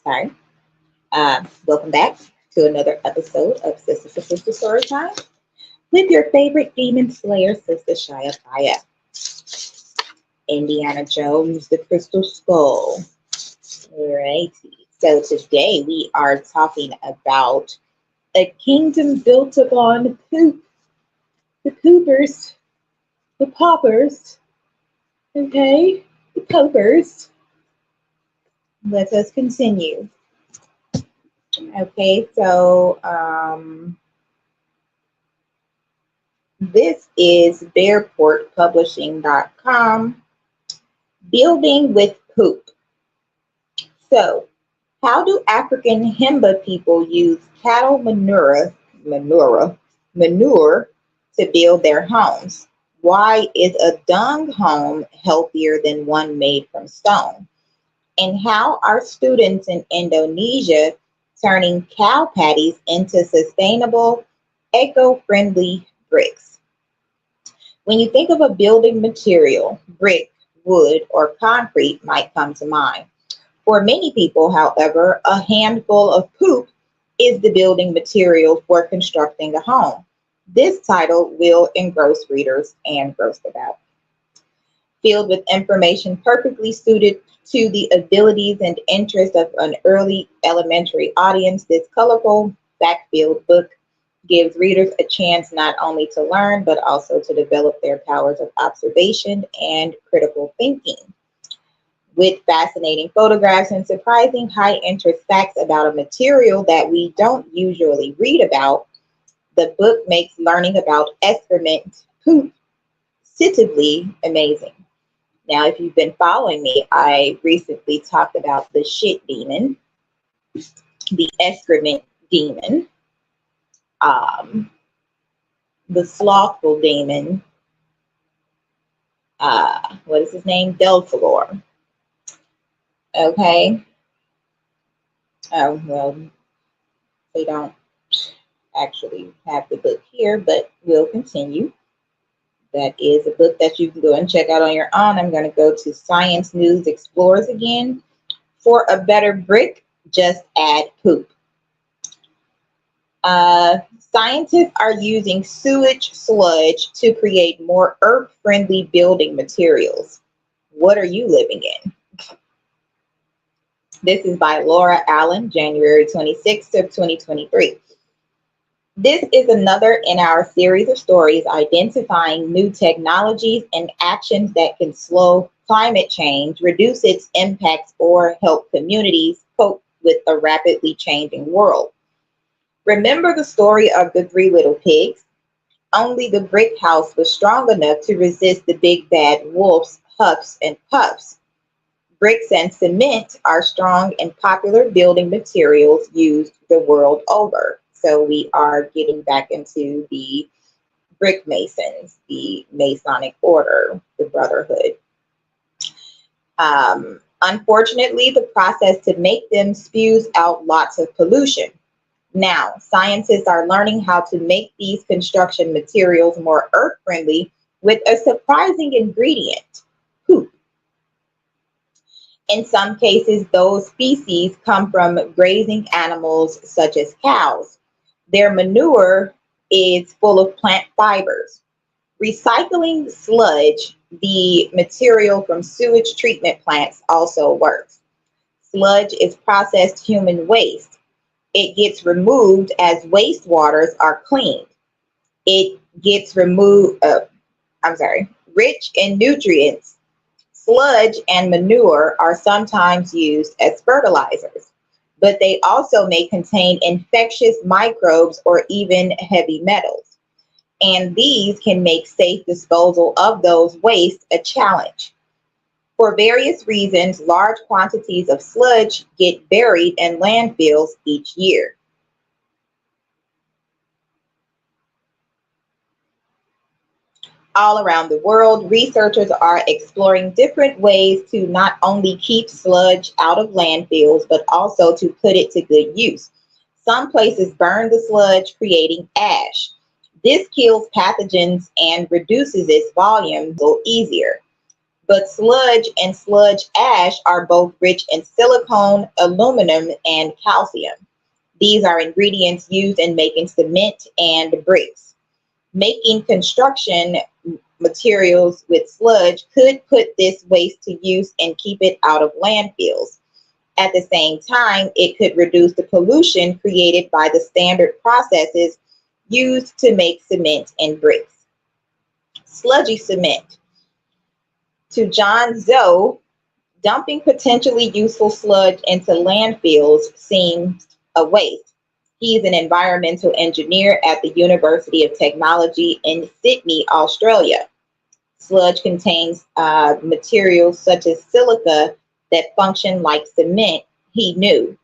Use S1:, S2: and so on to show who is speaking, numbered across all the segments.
S1: Sorry. Welcome back to another episode of Sister to Sister Story Time with your favorite demon slayer, Sister Shia Fire, Indiana Jones, the Crystal Skull. Alrighty. So today we are talking about a kingdom built upon poop. The poopers, the paupers, okay? The popers. Let us continue. Okay, so this is bearportpublishing.com, building with poop. So, how do African Himba people use cattle manure to build their homes? Why is a dung home healthier than one made from stone? And how are students in Indonesia turning cow patties into sustainable, eco-friendly bricks? When you think of a building material, brick, wood, or concrete might come to mind. For many people, however, a handful of poop is the building material for constructing a home. This title will engross readers and gross them out. Filled with information perfectly suited to the abilities and interests of an early elementary audience, this colorful, fact-filled book gives readers a chance not only to learn, but also to develop their powers of observation and critical thinking. With fascinating photographs and surprising high-interest facts about a material that we don't usually read about, the book makes learning about excrement poop positively amazing. Now, if you've been following me, I recently talked about the shit demon, the excrement demon, the slothful demon, what is his name? Delphilor. Okay. Oh, well, they don't actually have the book here, but we'll continue. That is a book that you can go and check out on your own. I'm going to go to Science News Explorers again. For a better brick, just add poop. Scientists are using sewage sludge to create more earth-friendly building materials. What are you living in? This is by Laura Allen, January 26th of 2023. This is another in our series of stories identifying new technologies and actions that can slow climate change, reduce its impacts, or help communities cope with a rapidly changing world. Remember the story of the three little pigs? Only the brick house was strong enough to resist the big bad wolf's huffs and puffs. Bricks and cement are strong and popular building materials used the world over. So we are getting back into the brick masons, the Masonic order, the brotherhood. Unfortunately, the process to make them spews out lots of pollution. Now, scientists are learning how to make these construction materials more earth-friendly with a surprising ingredient, poop. In some cases, those species come from grazing animals such as cows. Their manure is full of plant fibers. Recycling sludge, the material from sewage treatment plants, also works. Sludge is processed human waste. It gets removed as wastewaters are cleaned. It gets rich in nutrients. Sludge and manure are sometimes used as fertilizers, but they also may contain infectious microbes or even heavy metals. And these can make safe disposal of those wastes a challenge. For various reasons, large quantities of sludge get buried in landfills each year. All around the world, researchers are exploring different ways to not only keep sludge out of landfills, but also to put it to good use. Some places burn the sludge, creating ash. This kills pathogens and reduces its volume a little easier. But sludge and sludge ash are both rich in silicone, aluminum, and calcium. These are ingredients used in making cement and bricks. Making construction materials with sludge could put this waste to use and keep it out of landfills. At the same time, it could reduce the pollution created by the standard processes used to make cement and bricks. Sludgy cement. To John Zoe, dumping potentially useful sludge into landfills seems a waste. He is an environmental engineer at the University of Technology in Sydney, Australia. Sludge contains materials such as silica that function like cement, he knew.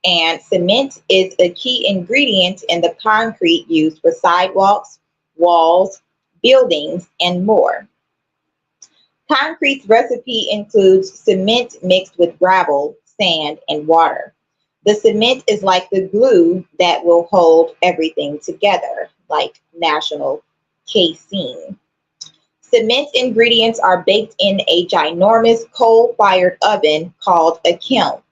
S1: And cement is a key ingredient in the concrete used for sidewalks, walls, buildings, and more. Concrete's recipe includes cement mixed with gravel, sand, and water. The cement is like the glue that will hold everything together, like national casein. Cement ingredients are baked in a ginormous coal-fired oven called a kiln.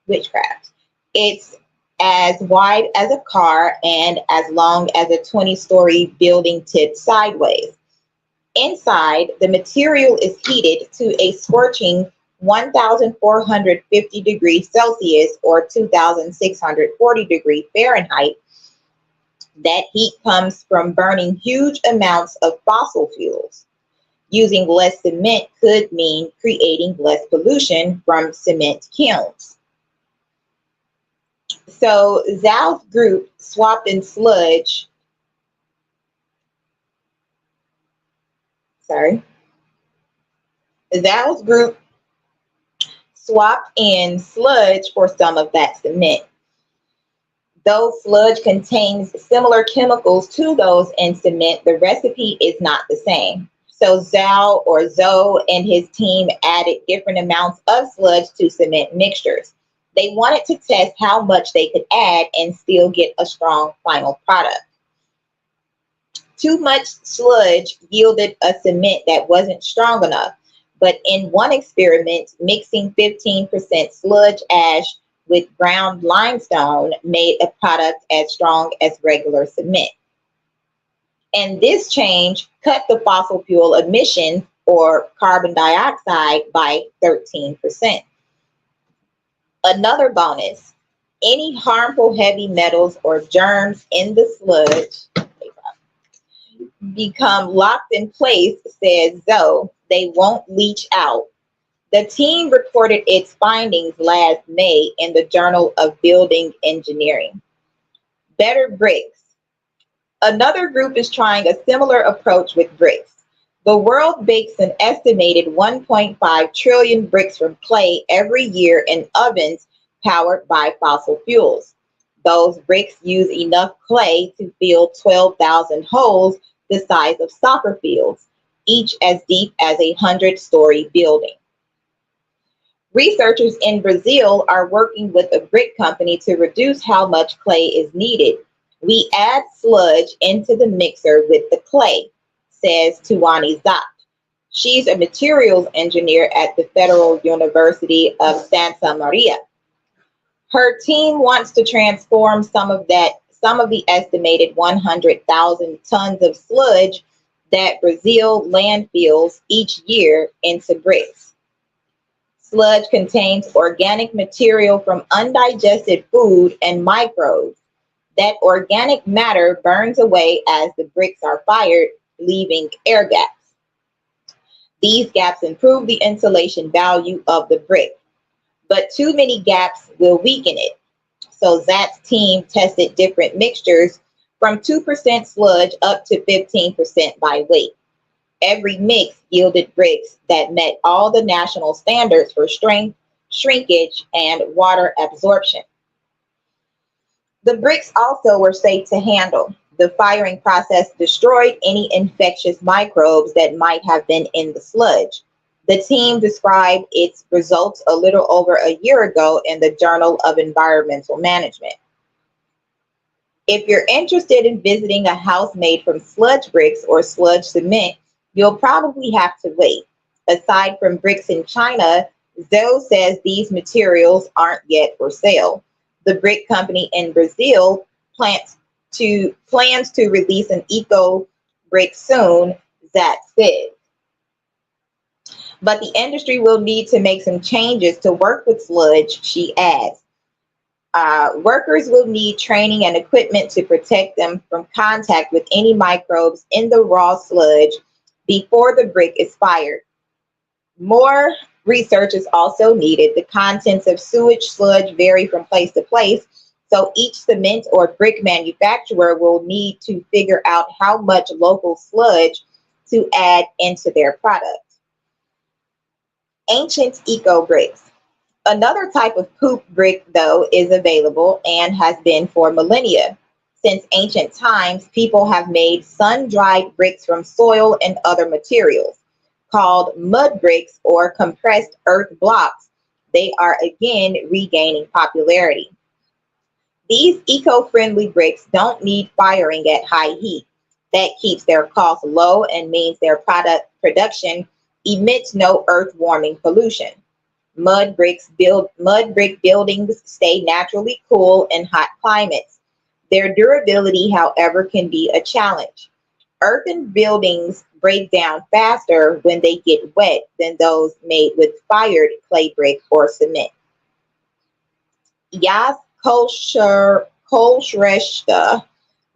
S1: Witchcraft. It's as wide as a car and as long as a 20-story building tipped sideways. Inside, the material is heated to a scorching 1,450 degrees Celsius or 2,640 degrees Fahrenheit. That heat comes from burning huge amounts of fossil fuels. Using less cement could mean creating less pollution from cement kilns. So Zhao's group swapped in sludge. Zhao's group swapped in sludge for some of that cement. Though sludge contains similar chemicals to those in cement, the recipe is not the same. So Zoe and his team added different amounts of sludge to cement mixtures. They wanted to test how much they could add and still get a strong final product. Too much sludge yielded a cement that wasn't strong enough, but in one experiment, mixing 15% sludge ash with ground limestone made a product as strong as regular cement. And this change cut the fossil fuel emissions or carbon dioxide by 13%. Another bonus, any harmful heavy metals or germs in the sludge become locked in place, says Zoe. They won't leach out. The team reported its findings last May in the Journal of Building Engineering. Better bricks. Another group is trying a similar approach with bricks. The world bakes an estimated 1.5 trillion bricks from clay every year in ovens powered by fossil fuels. Those bricks use enough clay to fill 12,000 holes the size of soccer fields, each as deep as a 100-story building. Researchers in Brazil are working with a brick company to reduce how much clay is needed. We add sludge into the mixer with the clay, says Tuwani Zat. She's a materials engineer at the Federal University of Santa Maria. Her team wants to transform some of the estimated 100,000 tons of sludge that Brazil landfills each year into bricks. Sludge contains organic material from undigested food and microbes. That organic matter burns away as the bricks are fired, leaving air gaps. These gaps improve the insulation value of the brick, but too many gaps will weaken it. So Zat's team tested different mixtures from 2% sludge up to 15% by weight. Every mix yielded bricks that met all the national standards for strength, shrinkage, and water absorption. The bricks also were safe to handle. The firing process destroyed any infectious microbes that might have been in the sludge. The team described its results a little over a year ago in the Journal of Environmental Management. If you're interested in visiting a house made from sludge bricks or sludge cement, you'll probably have to wait. Aside from bricks in China, Zoe says these materials aren't yet for sale. The brick company in Brazil plans to release an eco brick soon, Zach said. But the industry will need to make some changes to work with sludge, she adds. Workers will need training and equipment to protect them from contact with any microbes in the raw sludge before the brick is fired. More research is also needed. The contents of sewage sludge vary from place to place, so each cement or brick manufacturer will need to figure out how much local sludge to add into their product. Ancient eco bricks. Another type of poop brick, though, is available and has been for millennia. Since ancient times, people have made sun-dried bricks from soil and other materials. Called mud bricks or compressed earth blocks, they are again regaining popularity. These eco-friendly bricks don't need firing at high heat. That keeps their costs low and means their product production emits no earth warming pollution. Mud brick buildings stay naturally cool in hot climates. Their durability, however, can be a challenge. Earthen buildings break down faster when they get wet than those made with fired clay brick or cement. Yas Kolshrestha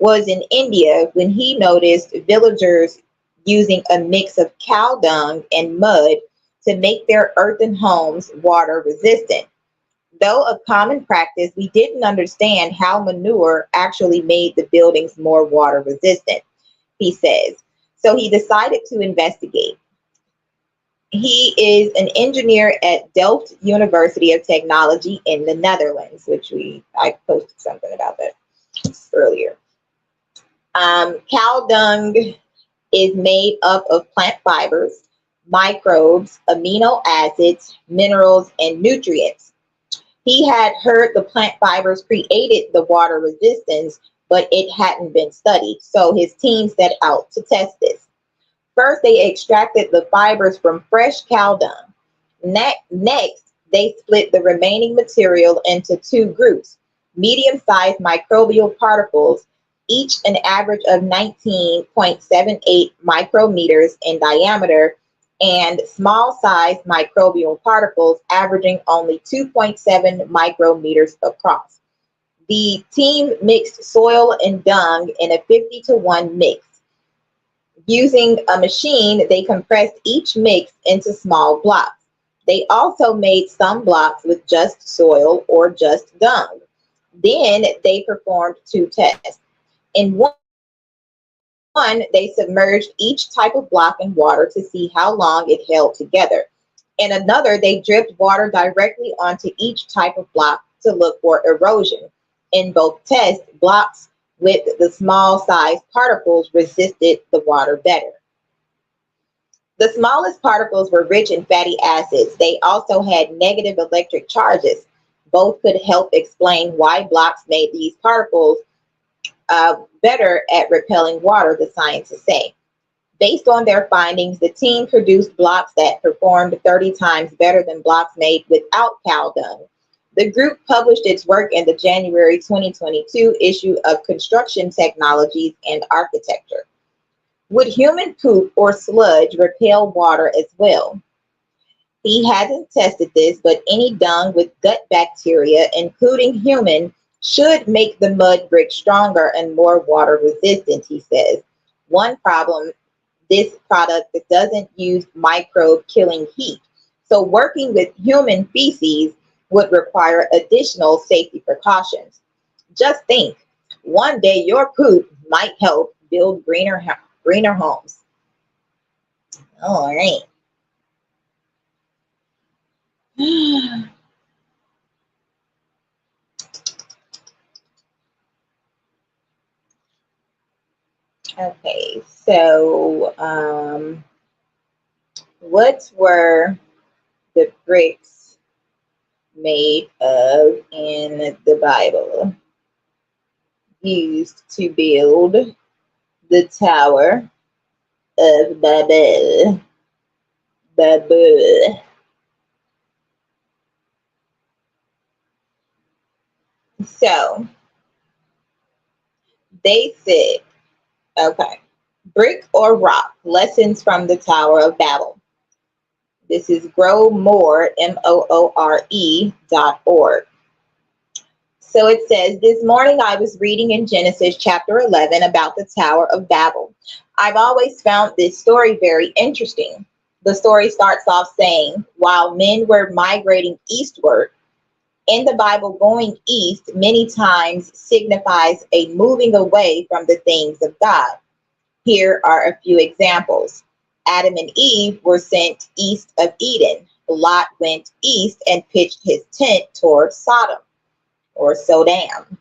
S1: was in India when he noticed villagers using a mix of cow dung and mud to make their earthen homes water resistant. Though a common practice, we didn't understand how manure actually made the buildings more water resistant, he says. So he decided to investigate. He is an engineer at Delft University of Technology in the Netherlands, which I posted something about that earlier. Cow dung is made up of plant fibers, microbes, amino acids, minerals, and nutrients. He had heard the plant fibers created the water resistance, but it hadn't been studied, so his team set out to test this. First, they extracted the fibers from fresh cow dung. Next, they split the remaining material into two groups, medium-sized microbial particles, each an average of 19.78 micrometers in diameter, and small-sized microbial particles averaging only 2.7 micrometers across. The team mixed soil and dung in a 50-to-1 mix. Using a machine, they compressed each mix into small blocks. They also made some blocks with just soil or just dung. Then they performed two tests. In one, they submerged each type of block in water to see how long it held together. In another, they dripped water directly onto each type of block to look for erosion. In both tests, blocks with the small sized particles resisted the water better. The smallest particles were rich in fatty acids. They also had negative electric charges. Both could help explain why blocks made these particles better at repelling water, the scientists say. Based on their findings, the team produced blocks that performed 30 times better than blocks made without cow dung. The group published its work in the January 2022 issue of Construction Technologies and Architecture. Would human poop or sludge repel water as well? He hasn't tested this, but any dung with gut bacteria, including human, should make the mud brick stronger and more water resistant, he says. One problem, this product doesn't use microbe killing heat. So working with human feces would require additional safety precautions. Just think, one day your poop might help build greener homes. All right. Okay, so what were the bricks made of in the Bible used to build the Tower of Babel? Blah. So they said, okay, brick or rock, lessons from the Tower of Babel. This is Grow More, MOORE.org. So it says, this morning I was reading in Genesis chapter 11 about the Tower of Babel. I've always found this story very interesting. The story starts off saying, while men were migrating eastward, in the Bible, going east many times signifies a moving away from the things of God. Here are a few examples. Adam and Eve were sent east of Eden. Lot went east and pitched his tent towards Sodom or Sodom.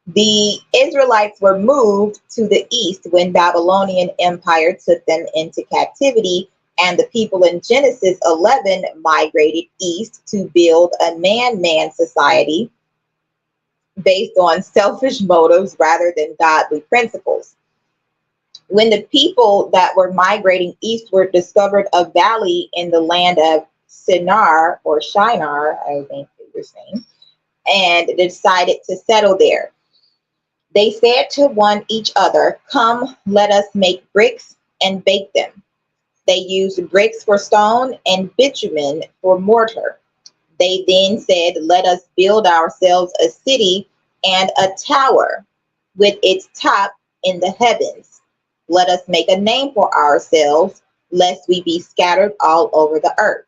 S1: The Israelites were moved to the east when Babylonian Empire took them into captivity, and the people in Genesis 11 migrated east to build a man-man society based on selfish motives rather than godly principles. When the people that were migrating eastward discovered a valley in the land of Shinar, or Shinar, I think you're saying, and decided to settle there, they said to one each other, come, let us make bricks and bake them. They used bricks for stone and bitumen for mortar. They then said, let us build ourselves a city and a tower with its top in the heavens. Let us make a name for ourselves, lest we be scattered all over the earth.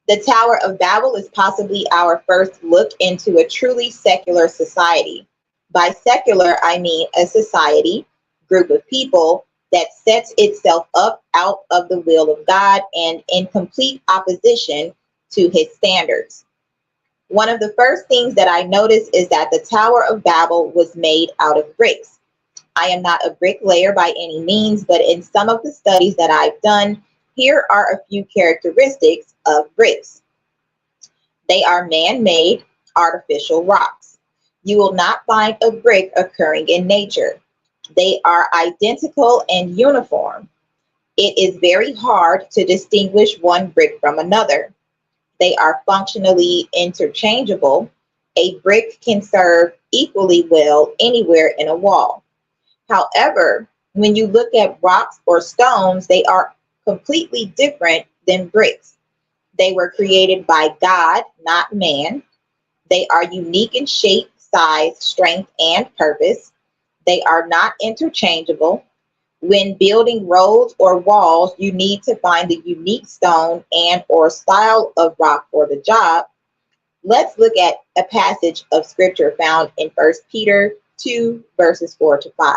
S1: The Tower of Babel is possibly our first look into a truly secular society. By secular, I mean a society, group of people that sets itself up out of the will of God and in complete opposition to his standards. One of the first things that I noticed is that the Tower of Babel was made out of bricks. I am not a bricklayer by any means, but in some of the studies that I've done, here are a few characteristics of bricks. They are man-made, artificial rocks. You will not find a brick occurring in nature. They are identical and uniform. It is very hard to distinguish one brick from another. They are functionally interchangeable. A brick can serve equally well anywhere in a wall. However, when you look at rocks or stones, they are completely different than bricks. They were created by God, not man. They are unique in shape, size, strength, and purpose. They are not interchangeable. When building roads or walls, you need to find the unique stone and or style of rock for the job. Let's look at a passage of scripture found in 1 Peter 2, verses 4 to 5.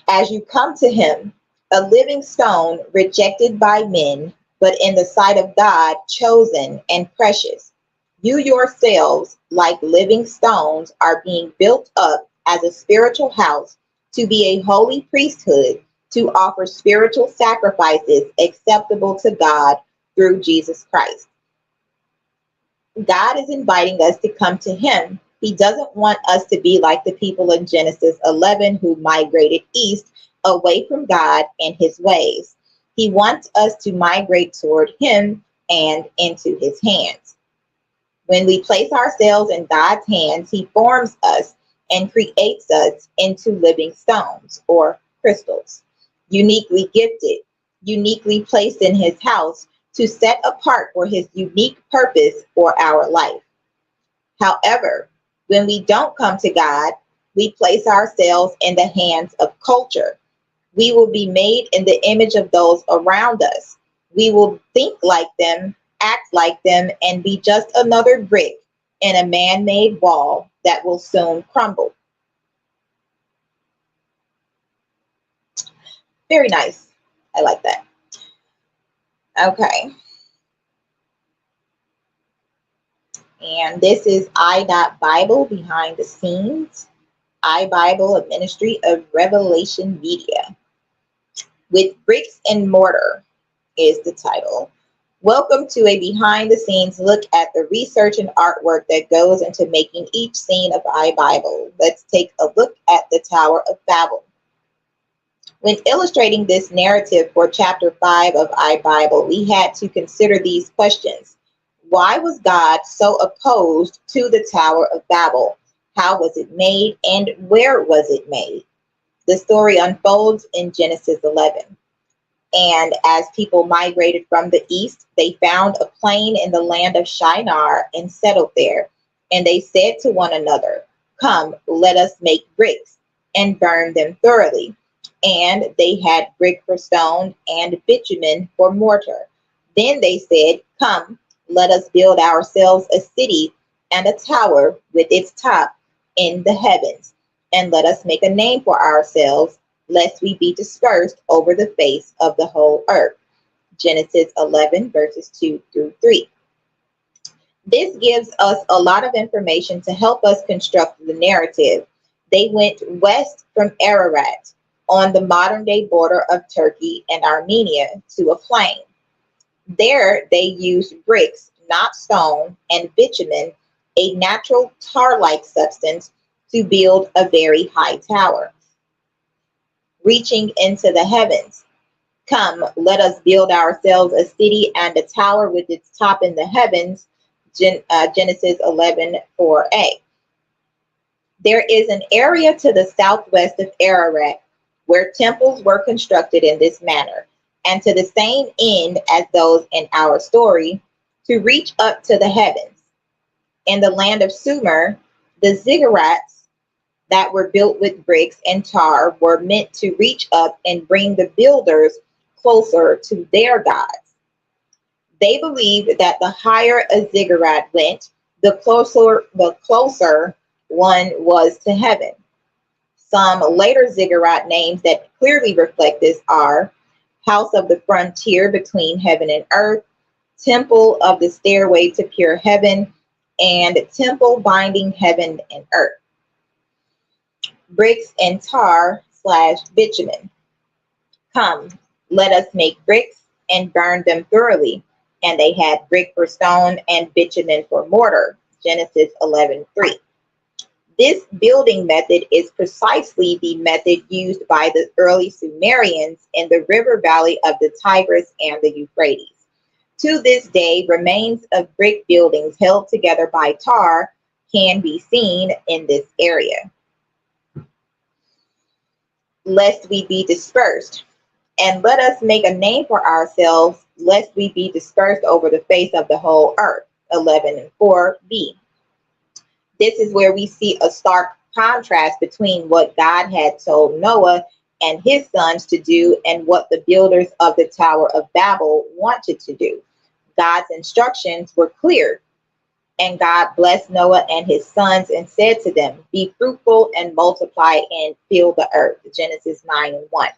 S1: As you come to him, a living stone rejected by men, but in the sight of God, chosen and precious. You yourselves, like living stones, are being built up as a spiritual house to be a holy priesthood, to offer spiritual sacrifices acceptable to God through Jesus Christ. God is inviting us to come to him. He doesn't want us to be like the people in Genesis 11 who migrated east away from God and his ways. He wants us to migrate toward him and into his hands. When we place ourselves in God's hands, he forms us and creates us into living stones or crystals, uniquely gifted, uniquely placed in his house to set apart for his unique purpose for our life. However, when we don't come to God, we place ourselves in the hands of culture. We will be made in the image of those around us. We will think like them, act like them, and be just another brick in a man-made wall that will soon crumble. Very nice. I like that. Okay. And this is I.Bible behind the scenes. iBible, a ministry of Revelation Media. With Bricks and Mortar is the title. Welcome to a behind the scenes look at the research and artwork that goes into making each scene of iBible. Let's take a look at the Tower of Babel. When illustrating this narrative for chapter 5 of iBible, we had to consider these questions. Why was God so opposed to the Tower of Babel? How was it made, and where was it made? The story unfolds in Genesis 11. And as people migrated from the east, they found a plain in the land of Shinar and settled there. And they said to one another, "Come, let us make bricks and burn them thoroughly." And they had brick for stone and bitumen for mortar. Then they said, "Come, let us build ourselves a city and a tower with its top in the heavens, and let us make a name for ourselves, lest we be dispersed over the face of the whole earth." Genesis 11, verses 2 through 3. This gives us a lot of information to help us construct the narrative. They went west from Ararat on the modern day border of Turkey and Armenia to a plain. There they used bricks, not stone, and bitumen, a natural tar-like substance, to build a very high tower, reaching into the heavens. "Come, let us build ourselves a city and a tower with its top in the heavens." Genesis 11:4a. There is an area to the southwest of Ararat where temples were constructed in this manner, and to the same end as those in our story, to reach up to the heavens. In the land of Sumer, the ziggurats that were built with bricks and tar were meant to reach up and bring the builders closer to their gods. They believed that the higher a ziggurat went, the closer one was to heaven. Some later ziggurat names that clearly reflect this are House of the Frontier Between Heaven and Earth, Temple of the Stairway to Pure Heaven, and Temple Binding Heaven and Earth. Bricks and tar/bitumen. "Come, let us make bricks and burn them thoroughly." And they had brick for stone and bitumen for mortar. Genesis 11:3. This building method is precisely the method used by the early Sumerians in the river valley of the Tigris and the Euphrates. To this day, remains of brick buildings held together by tar can be seen in this area. Lest we be dispersed. "And let us make a name for ourselves, lest we be dispersed over the face of the whole earth." 11:4b. This is where we see a stark contrast between what God had told Noah and his sons to do and what the builders of the Tower of Babel wanted to do. God's instructions were clear, and God blessed Noah and his sons and said to them, "Be fruitful and multiply and fill the earth." Genesis 9:1.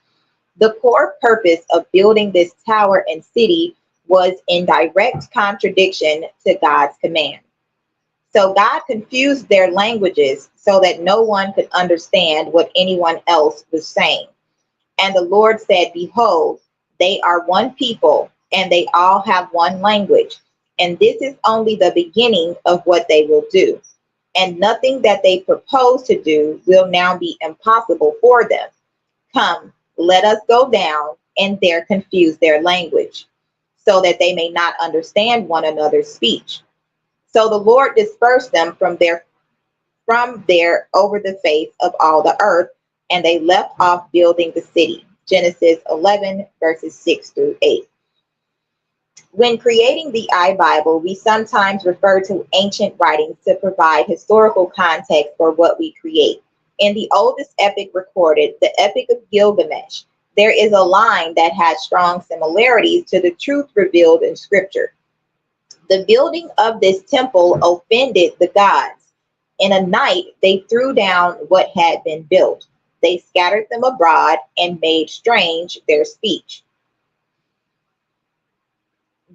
S1: The core purpose of building this tower and city was in direct contradiction to God's command. So God confused their languages so that no one could understand what anyone else was saying. And the Lord said, "Behold, they are one people, and they all have one language. And this is only the beginning of what they will do. And nothing that they propose to do will now be impossible for them. Come, let us go down and there confuse their language, so that they may not understand one another's speech." So the Lord dispersed them from there over the face of all the earth, and they left off building the city. Genesis 11, verses 6 through 8. When creating the iBible, we sometimes refer to ancient writings to provide historical context for what we create. In the oldest epic recorded, the Epic of Gilgamesh, there is a line that has strong similarities to the truth revealed in Scripture. "The building of this temple offended the gods. In a night they threw down what had been built. They scattered them abroad and made strange their speech."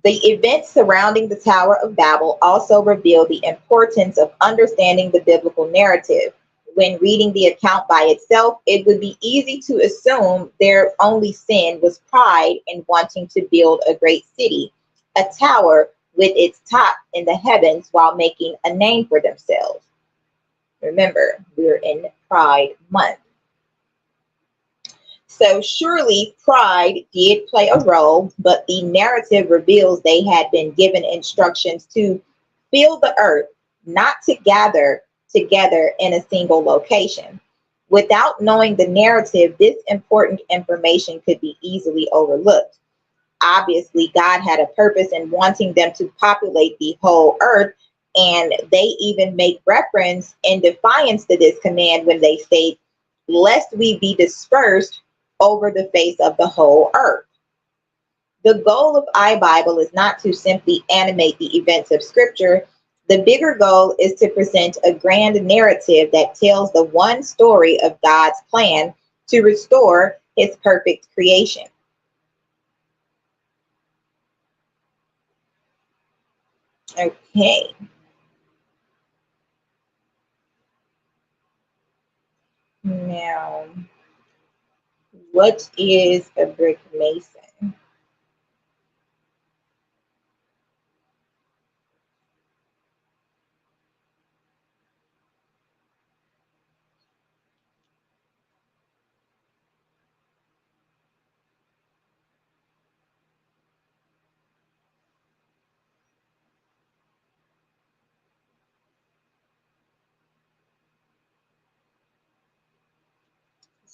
S1: The events surrounding the Tower of Babel also reveal the importance of understanding the biblical narrative. When reading the account by itself, it would be easy to assume their only sin was pride in wanting to build a great city, a tower with its top in the heavens, while making a name for themselves. Remember, we're in Pride Month. So surely pride did play a role, but the narrative reveals they had been given instructions to fill the earth, not to gather together in a single location. Without knowing the narrative, this important information could be easily overlooked. Obviously, God had a purpose in wanting them to populate the whole earth, and they even make reference in defiance to this command when they state, lest we be dispersed over the face of the whole earth. The goal of iBible is not to simply animate the events of Scripture. The bigger goal is to present a grand narrative that tells the one story of God's plan to restore his perfect creation. Okay, now what is a brick mason?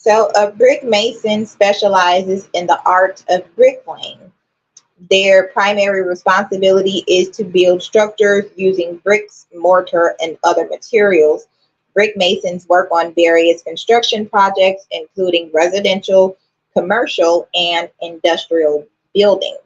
S1: So, a brick mason specializes in the art of bricklaying. Their primary responsibility is to build structures using bricks, mortar, and other materials. Brick masons work on various construction projects, including residential, commercial, and industrial buildings.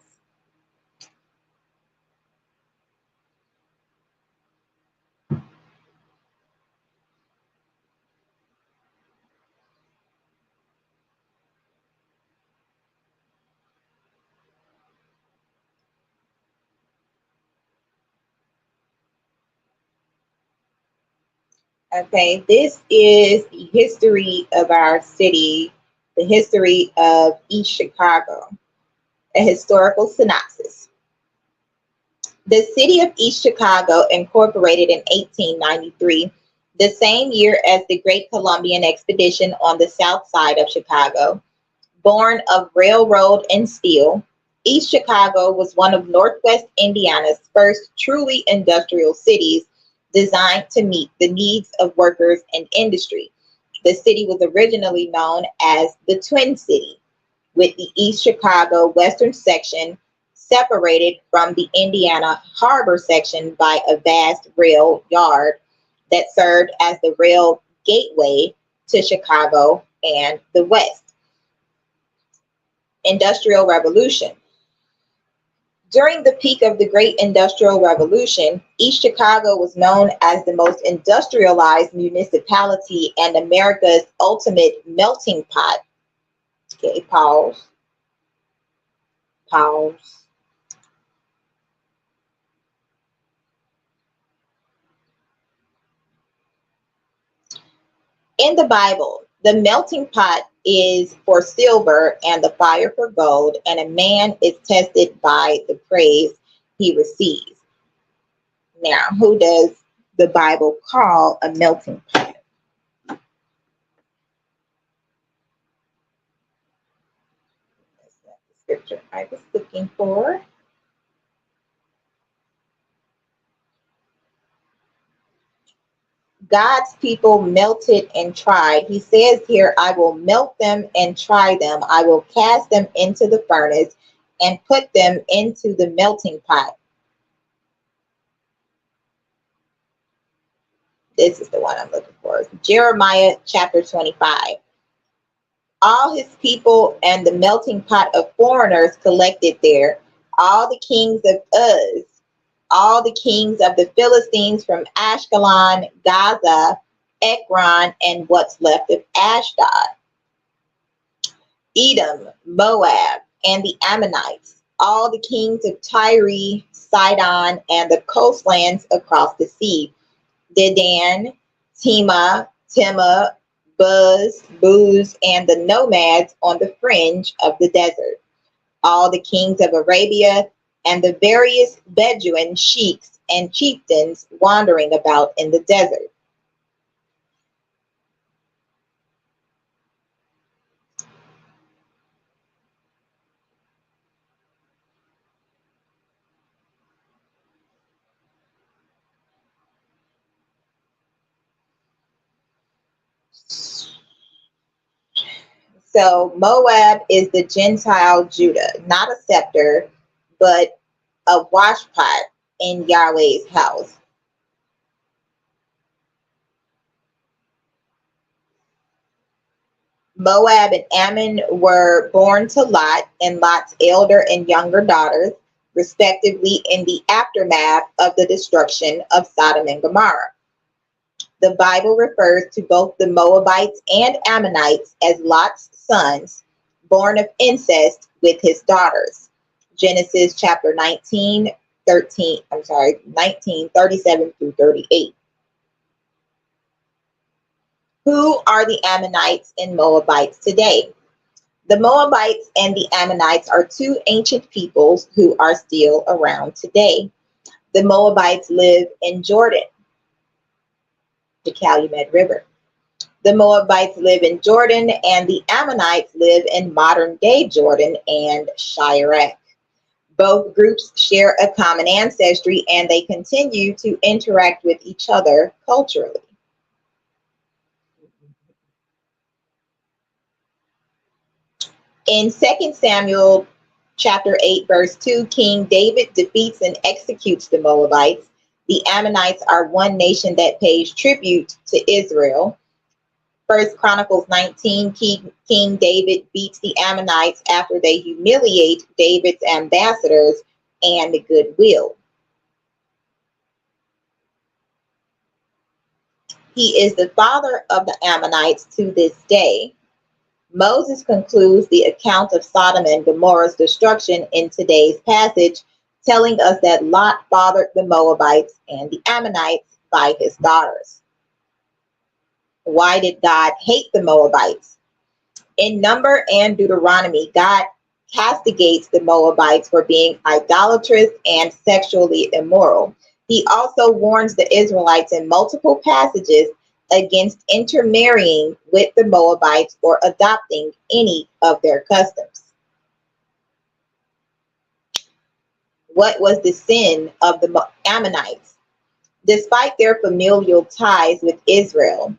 S1: Okay, this is the history of our city, the history of East Chicago, a historical synopsis. The city of East Chicago incorporated in 1893, the same year as the Great Columbian Expedition on the south side of Chicago. Born of railroad and steel, East Chicago was one of Northwest Indiana's first truly industrial cities designed to meet the needs of workers and industry. The city was originally known as the Twin City, with the East Chicago Western section separated from the Indiana Harbor section by a vast rail yard that served as the rail gateway to Chicago and the West. Industrial Revolution. During the peak of the Great Industrial Revolution, East Chicago was known as the most industrialized municipality and America's ultimate melting pot. Okay, pause, pause. In the Bible, the melting pot is for silver and the fire for gold, and a man is tested by the praise he receives. Now, who does the Bible call a melting pot? That's not the scripture I was looking for. God's people melted and tried. He says here, I will melt them and try them. I will cast them into the furnace and put them into the melting pot. This is the one I'm looking for. Jeremiah chapter 25. All his people and the melting pot of foreigners collected there, all the kings of Uz, all the kings of the Philistines from Ashkelon, Gaza, Ekron, and what's left of Ashdod, Edom, Moab, and the Ammonites, all the kings of Tyre, Sidon, and the coastlands across the sea, Dedan, Tema, Buz, and the nomads on the fringe of the desert, all the kings of Arabia, and the various Bedouin sheiks and chieftains wandering about in the desert. So Moab is the Gentile Judah, not a scepter, but a washpot in Yahweh's house. Moab and Ammon were born to Lot and Lot's elder and younger daughters, respectively, in the aftermath of the destruction of Sodom and Gomorrah. The Bible refers to both the Moabites and Ammonites as Lot's sons, born of incest with his daughters. Genesis chapter 19, 19:37 through 38. Who are the Ammonites and Moabites today? The Moabites and the Ammonites are two ancient peoples who are still around today. The Moabites live in Jordan, the Calumet River. The Moabites live in Jordan, and the Ammonites live in modern day Jordan and Chirac. Both groups share a common ancestry and they continue to interact with each other culturally. In 2 Samuel chapter 8, verse 2, King David defeats and executes the Moabites. The Ammonites are one nation that pays tribute to Israel. First Chronicles 19, King David beats the Ammonites after they humiliate David's ambassadors and the goodwill. He is the father of the Ammonites to this day. Moses concludes the account of Sodom and Gomorrah's destruction in today's passage, telling us that Lot fathered the Moabites and the Ammonites by his daughters. Why did God hate the Moabites? In Number and Deuteronomy, God castigates the Moabites for being idolatrous and sexually immoral. He also warns the Israelites in multiple passages against intermarrying with the Moabites or adopting any of their customs. What was the sin of the Ammonites? Despite their familial ties with Israel,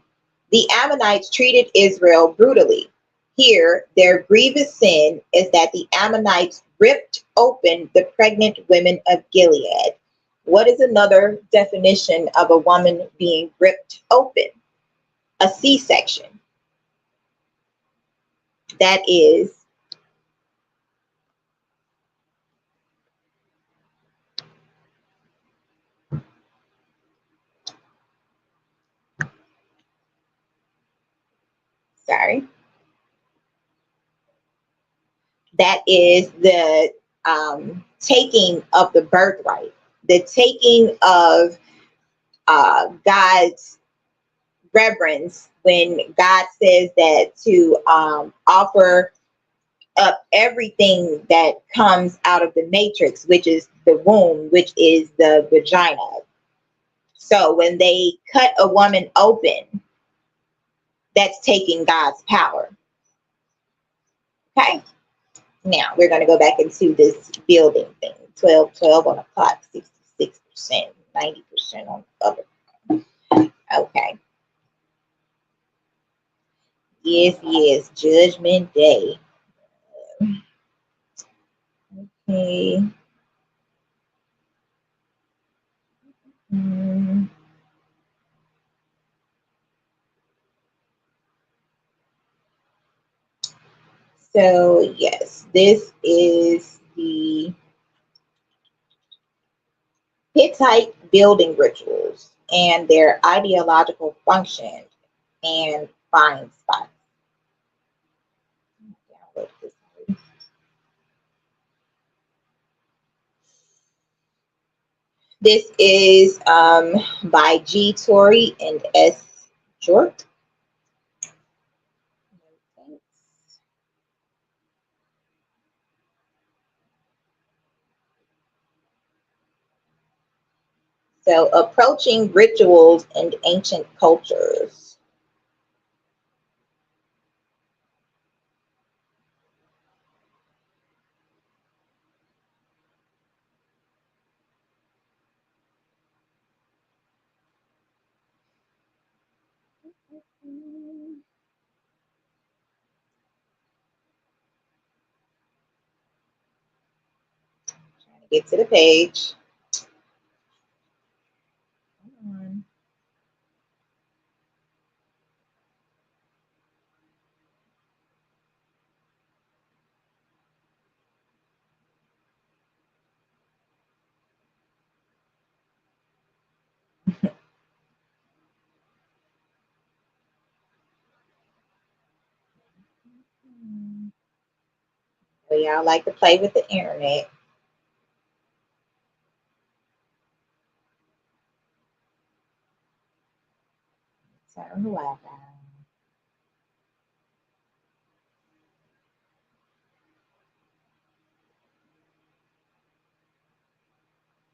S1: the Ammonites treated Israel brutally. Here, their grievous sin is that the Ammonites ripped open the pregnant women of Gilead. What is another definition of a woman being ripped open? A C-section. That is, sorry, that is the taking of the birthright, the taking of God's reverence when God says that to offer up everything that comes out of the matrix, which is the womb, which is the vagina. So when they cut a woman open, that's taking God's power. Okay. Now we're going to go back into this building thing. 12 on the clock, 66%, 90% on the other. Okay. Yes, Judgment Day. Okay. Mm. So yes, this is the Hittite building rituals and their ideological function and find spots. This is by G. Torrey and S. Jort. So, approaching rituals and ancient cultures. Trying to get to the page. Come on. So y'all like to play with the internet. Turn the Wi-Fi.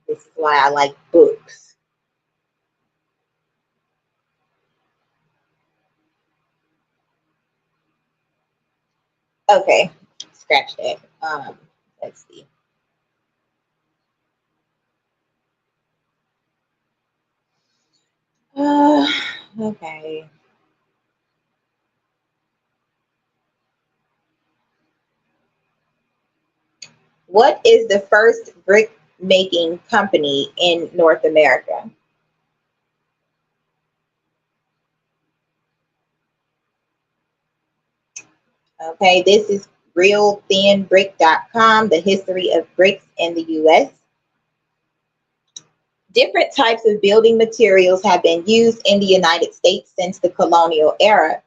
S1: This is why I like books. Okay, scratch that. Let's see. Uh, okay. What is the first brick making company in North America? Okay, this is realthinbrick.com, the history of bricks in the US. Different types of building materials have been used in the United States since the colonial era.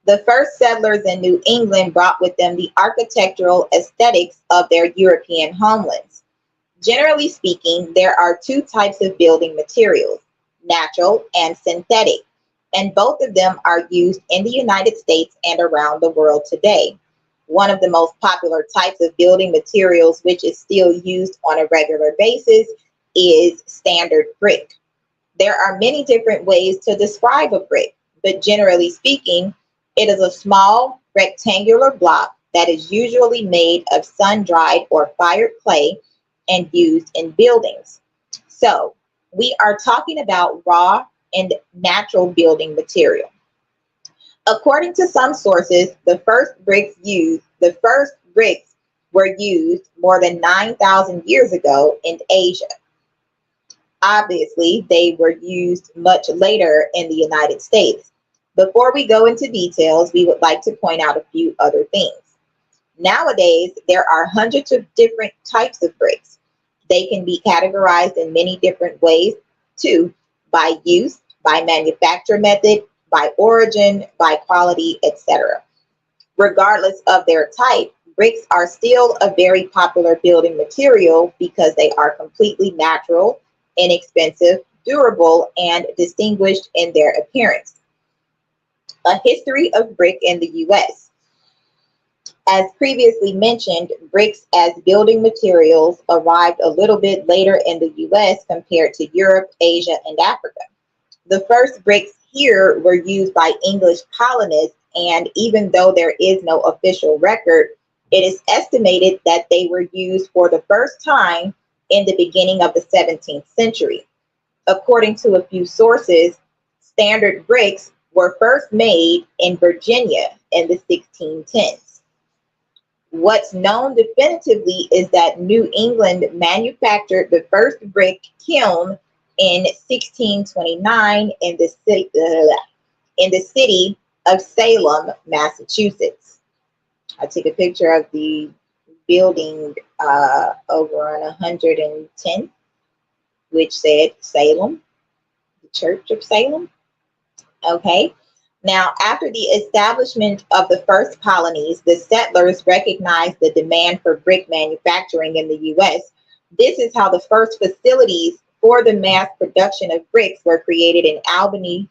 S1: The first settlers in New England brought with them the architectural aesthetics of their European homelands. Generally speaking, there are two types of building materials, natural and synthetic, and both of them are used in the United States and around the world today. One of the most popular types of building materials, which is still used on a regular basis, is standard brick. There are many different ways to describe a brick, but generally speaking, it is a small rectangular block that is usually made of sun-dried or fired clay and used in buildings. So, we are talking about raw and natural building material. According to some sources, the first bricks were used more than 9,000 years ago in Asia. Obviously, they were used much later in the United States. Before we go into details, we would like to point out a few other things. Nowadays, there are hundreds of different types of bricks. They can be categorized in many different ways too, by use, by manufacture method, by origin, by quality, etc. Regardless of their type, bricks are still a very popular building material because they are completely natural, inexpensive, durable, and distinguished in their appearance. A history of brick in the US. As previously mentioned, bricks as building materials arrived a little bit later in the US compared to Europe, Asia, and Africa. The first bricks here were used by English colonists, and even though there is no official record, it is estimated that they were used for the first time in the beginning of the 17th century. According to a few sources, standard bricks were first made in Virginia in the 1610s. What's known definitively is that New England manufactured the first brick kiln in 1629 in the city of Salem, Massachusetts. I took a picture of the building over on 110, which said Salem, the Church of Salem. Okay. Now, after the establishment of the first colonies, the settlers recognized the demand for brick manufacturing in the US. This is how the first facilities for the mass production of bricks were created in Albany,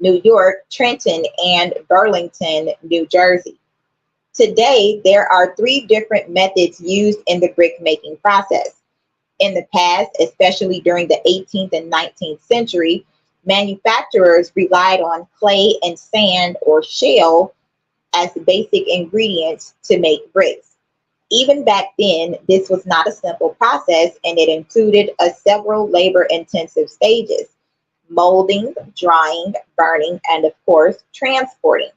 S1: New York, Trenton, and Burlington, New Jersey. Today, there are three different methods used in the brick making process. In the past, especially during the 18th and 19th century, manufacturers relied on clay and sand or shale as basic ingredients to make bricks. Even back then, this was not a simple process and it included several labor intensive stages. molding, drying, burning, and of course, transporting.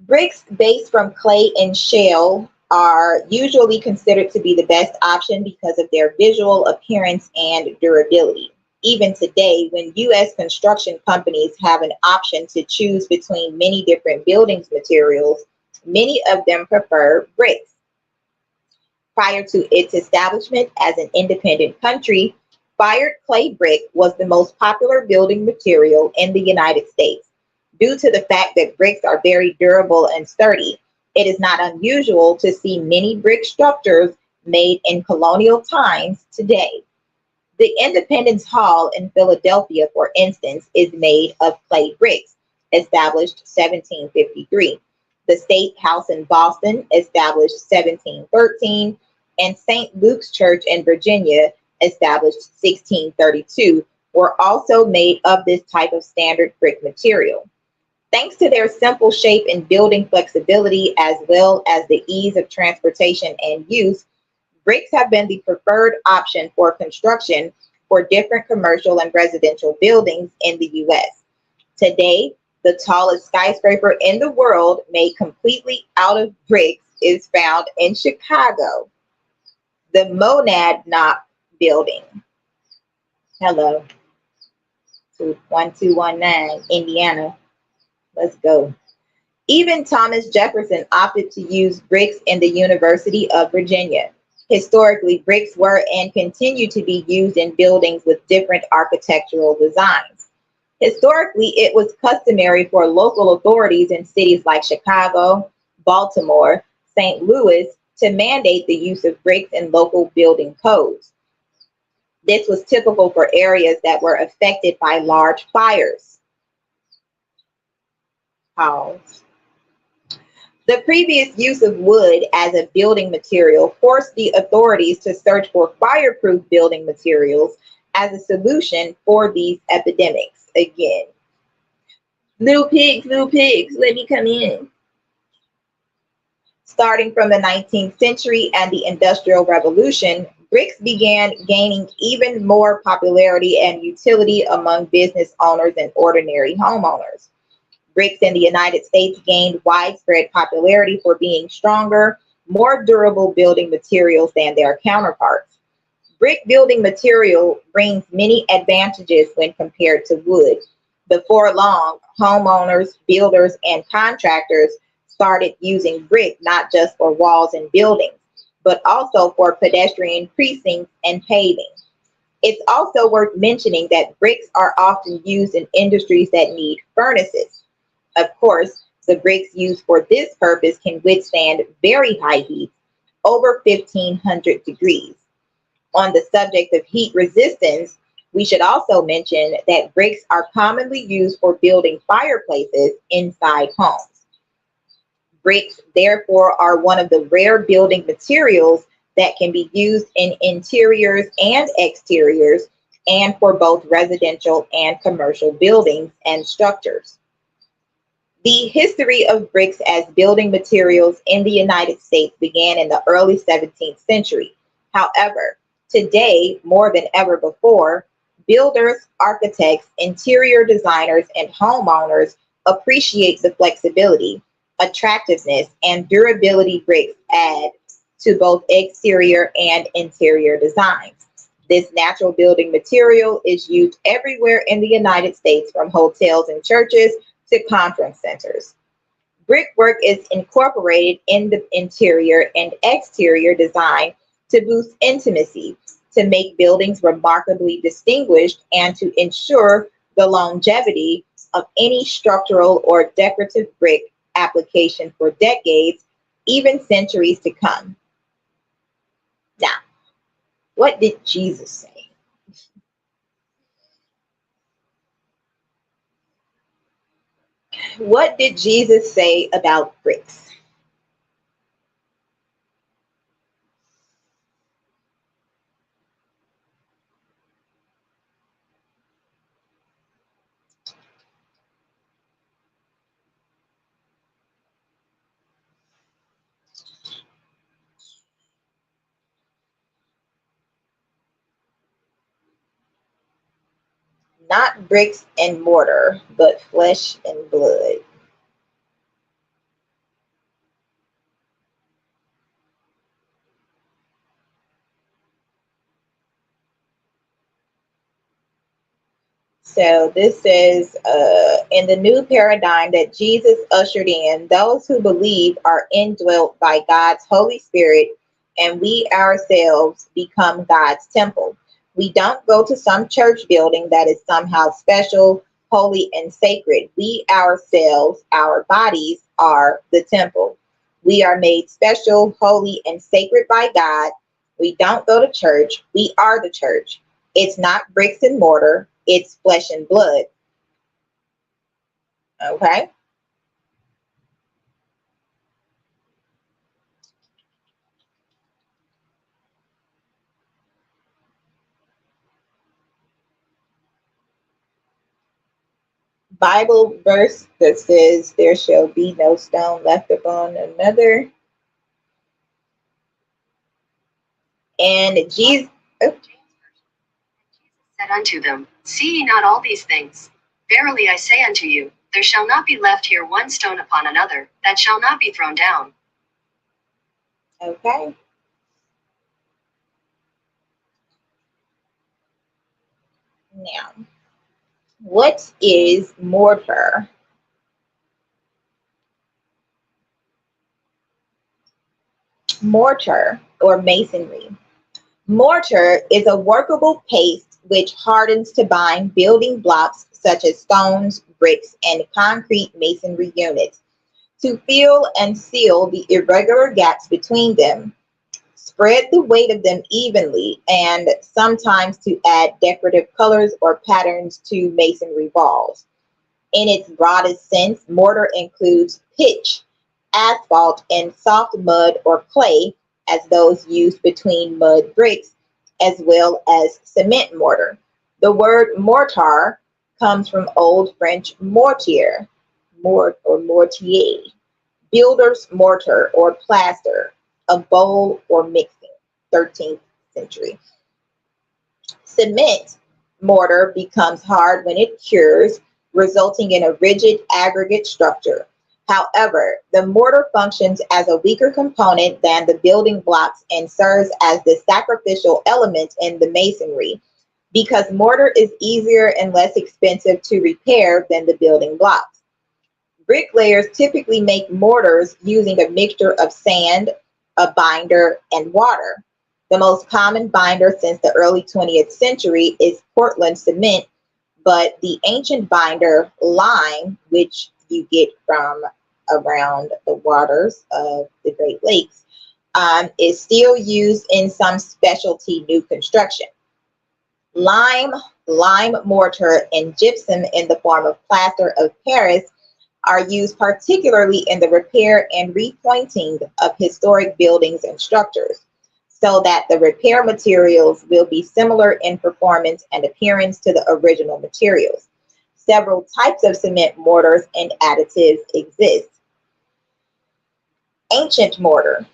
S1: Bricks based from clay and shale are usually considered to be the best option because of their visual appearance and durability. Even today, when U.S. construction companies have an option to choose between many different buildings materials, many of them prefer bricks. Prior to its establishment as an independent country, fired clay brick was the most popular building material in the United States. Due to the fact that bricks are very durable and sturdy, it is not unusual to see many brick structures made in colonial times today. The Independence Hall in Philadelphia, for instance, is made of clay bricks, established 1753. The State House in Boston, established 1713, and St. Luke's Church in Virginia, established 1632, were also made of this type of standard brick material. Thanks to their simple shape and building flexibility, as well as the ease of transportation and use, bricks have been the preferred option for construction for different commercial and residential buildings in the US. Today, the tallest skyscraper in the world, made completely out of bricks, is found in Chicago, the Monadnock Building. Hello, to 1219, Indiana. Let's go. Even Thomas Jefferson opted to use bricks in the University of Virginia. Historically, bricks were and continue to be used in buildings with different architectural designs. Historically, it was customary for local authorities in cities like Chicago, Baltimore, St. Louis to mandate the use of bricks in local building codes. This was typical for areas that were affected by large fires. Pause. The previous use of wood as a building material forced the authorities to search for fireproof building materials as a solution for these epidemics. Again, little pigs, let me come in. Starting from the 19th century and the Industrial Revolution, bricks began gaining even more popularity and utility among business owners and ordinary homeowners. Bricks in the United States gained widespread popularity for being stronger, more durable building materials than their counterparts. Brick building material brings many advantages when compared to wood. Before long, homeowners, builders, and contractors started using brick not just for walls and buildings, but also for pedestrian precincts and paving. It's also worth mentioning that bricks are often used in industries that need furnaces. Of course, the bricks used for this purpose can withstand very high heat, over 1500 degrees. On the subject of heat resistance, we should also mention that bricks are commonly used for building fireplaces inside homes. Bricks, therefore, are one of the rare building materials that can be used in interiors and exteriors and for both residential and commercial buildings and structures. The history of bricks as building materials in the United States began in the early 17th century. However, today, more than ever before, builders, architects, interior designers, and homeowners appreciate the flexibility, attractiveness, and durability bricks add to both exterior and interior designs. This natural building material is used everywhere in the United States, from hotels and churches to conference centers. Brickwork is incorporated in the interior and exterior design to boost intimacy, to make buildings remarkably distinguished, and to ensure the longevity of any structural or decorative brick application for decades, even centuries to come. Now, what did Jesus say? What did Jesus say about bricks? Not bricks and mortar, but flesh and blood. So this says, in the new paradigm that Jesus ushered in, those who believe are indwelt by God's Holy Spirit, and we ourselves become God's temple. We don't go to some church building that is somehow special, holy, and sacred. We ourselves, our bodies, are the temple. We are made special, holy, and sacred by God. We don't go to church. We are the church. It's not bricks and mortar, it's flesh and blood. Okay. Bible verse that says, there shall be no stone left upon another. And Jesus, oh,
S2: Said unto them, see ye not all these things? Verily I say unto you, there shall not be left here one stone upon another, that shall not be thrown down.
S1: okay. Now, what is mortar? Mortar or masonry. Mortar is a workable paste which hardens to bind building blocks such as stones, bricks, and concrete masonry units to fill and seal the irregular gaps between them. Spread the weight of them evenly and sometimes to add decorative colors or patterns to masonry walls. In its broadest sense, mortar includes pitch, asphalt, and soft mud or clay, as those used between mud bricks, as well as cement mortar. The word mortar comes from Old French mortier, mort or mortier, builder's mortar or plaster, a bowl or mixing, 13th century. Cement mortar becomes hard when it cures, resulting in a rigid aggregate structure. However, the mortar functions as a weaker component than the building blocks and serves as the sacrificial element in the masonry because mortar is easier and less expensive to repair than the building blocks. Bricklayers typically make mortars using a mixture of sand, a binder, and water. The most common binder since the early 20th century is Portland cement, but the ancient binder, lime, which you get from around the waters of the Great Lakes, is still used in some specialty new construction. Lime, lime mortar, and gypsum in the form of plaster of Paris are used particularly in the repair and repointing of historic buildings and structures, so that the repair materials will be similar in performance and appearance to the original materials. Several types of cement mortars and additives exist. Ancient mortar.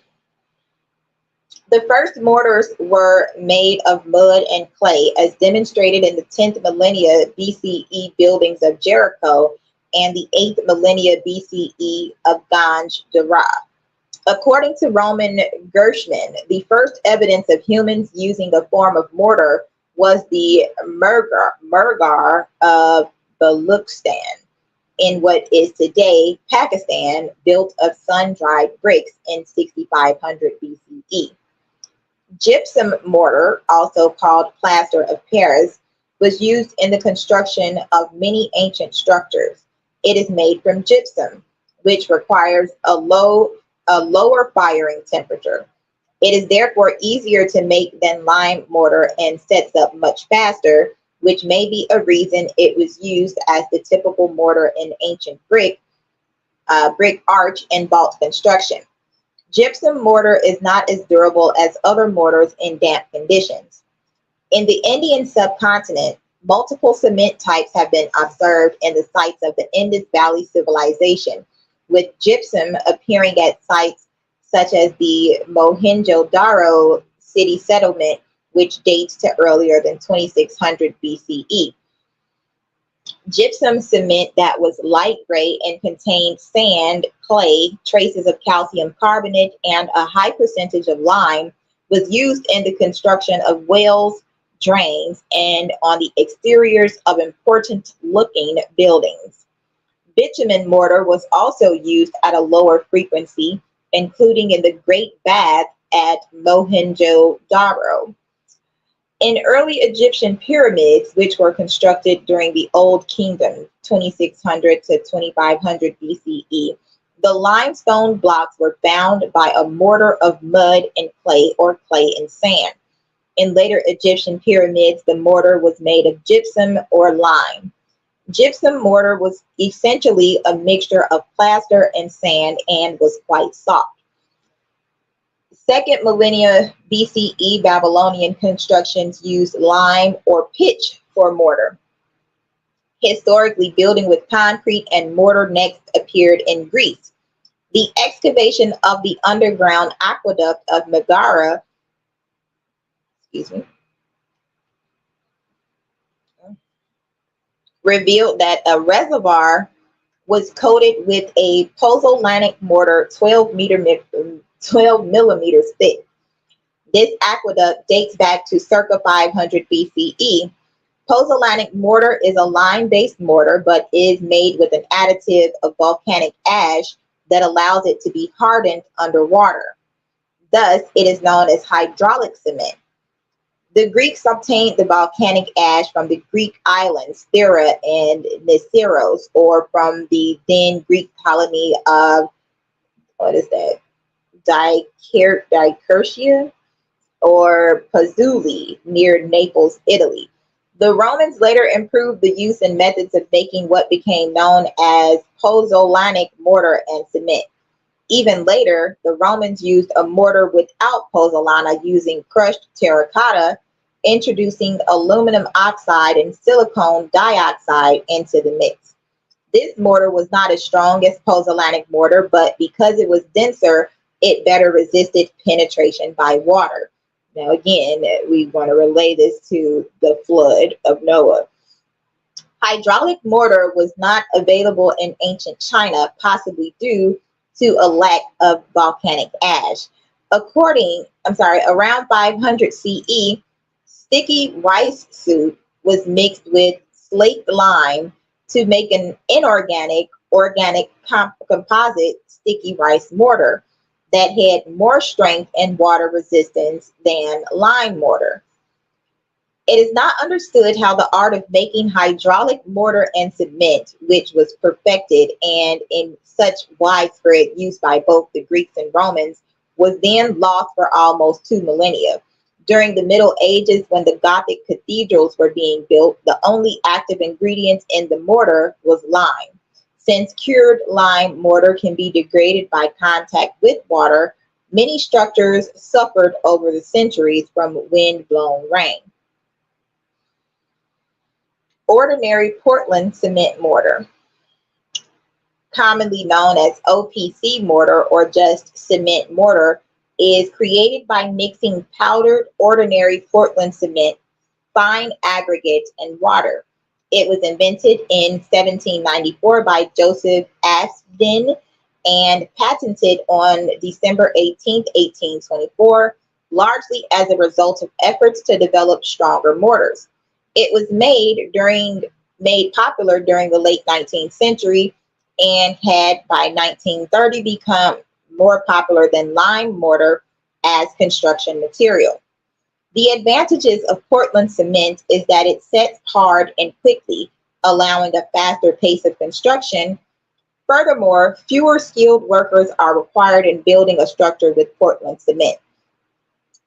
S1: The first mortars were made of mud and clay, as demonstrated in the 10th millennia BCE buildings of Jericho and the 8th millennia BCE of Ganj Dareh. According to Roman Gershman, the first evidence of humans using a form of mortar was the Murgar of Baluchistan in what is today Pakistan, built of sun-dried bricks in 6500 BCE. Gypsum mortar, also called plaster of Paris, was used in the construction of many ancient structures. It is made from gypsum, which requires a lower firing temperature. It is therefore easier to make than lime mortar and sets up much faster, which may be a reason it was used as the typical mortar in ancient brick arch and vault construction. Gypsum mortar is not as durable as other mortars in damp conditions. In the Indian subcontinent, multiple cement types have been observed in the sites of the Indus Valley Civilization, with gypsum appearing at sites such as the Mohenjo-Daro city settlement, which dates to earlier than 2600 BCE. Gypsum cement that was light gray and contained sand, clay, traces of calcium carbonate, and a high percentage of lime was used in the construction of wells, drains, and on the exteriors of important looking buildings. Bitumen mortar was also used at a lower frequency, including in the Great Bath at Mohenjo-Daro. In early Egyptian pyramids, which were constructed during the Old Kingdom, 2600 to 2500 BCE, the limestone blocks were bound by a mortar of mud and clay or clay and sand. In later Egyptian pyramids, the mortar was made of gypsum or lime. Gypsum mortar was essentially a mixture of plaster and sand and was quite soft. Second millennia BCE Babylonian constructions used lime or pitch for mortar. Historically, building with concrete and mortar next appeared in Greece. The excavation of the underground aqueduct of Megara, excuse me, revealed that a reservoir was coated with a pozzolanic mortar 12 millimeters thick. This aqueduct dates back to circa 500 BCE. Pozzolanic mortar is a lime-based mortar, but is made with an additive of volcanic ash that allows it to be hardened underwater. Thus, it is known as hydraulic cement. The Greeks obtained the volcanic ash from the Greek islands Thera and Niceros, or from the then Greek colony of, what is that, Dicertia or Pazzuli near Naples, Italy. The Romans later improved the use and methods of making what became known as pozzolanic mortar and cement. Even later, the Romans used a mortar without pozzolana using crushed terracotta, introducing aluminum oxide and silicon dioxide into the mix. This mortar was not as strong as pozzolanic mortar, but because it was denser, it better resisted penetration by water. Now, again, we want to relay this to the flood of Noah. Hydraulic mortar was not available in ancient China, possibly due to a lack of volcanic ash. Around 500 CE, sticky rice soup was mixed with slaked lime to make an organic composite sticky rice mortar that had more strength and water resistance than lime mortar. It is not understood how the art of making hydraulic mortar and cement, which was perfected and in such widespread use by both the Greeks and Romans, was then lost for almost 2 millennia. During the Middle Ages, when the Gothic cathedrals were being built, the only active ingredient in the mortar was lime. Since cured lime mortar can be degraded by contact with water, many structures suffered over the centuries from wind-blown rain. Ordinary Portland cement mortar, commonly known as OPC mortar or just cement mortar, is created by mixing powdered ordinary Portland cement, fine aggregate, and water. It was invented in 1794 by Joseph Aspdin and patented on December 18, 1824, largely as a result of efforts to develop stronger mortars. It was made popular during the late 19th century and had by 1930 become more popular than lime mortar as construction material. The advantages of Portland cement is that it sets hard and quickly, allowing a faster pace of construction. Furthermore, fewer skilled workers are required in building a structure with Portland cement.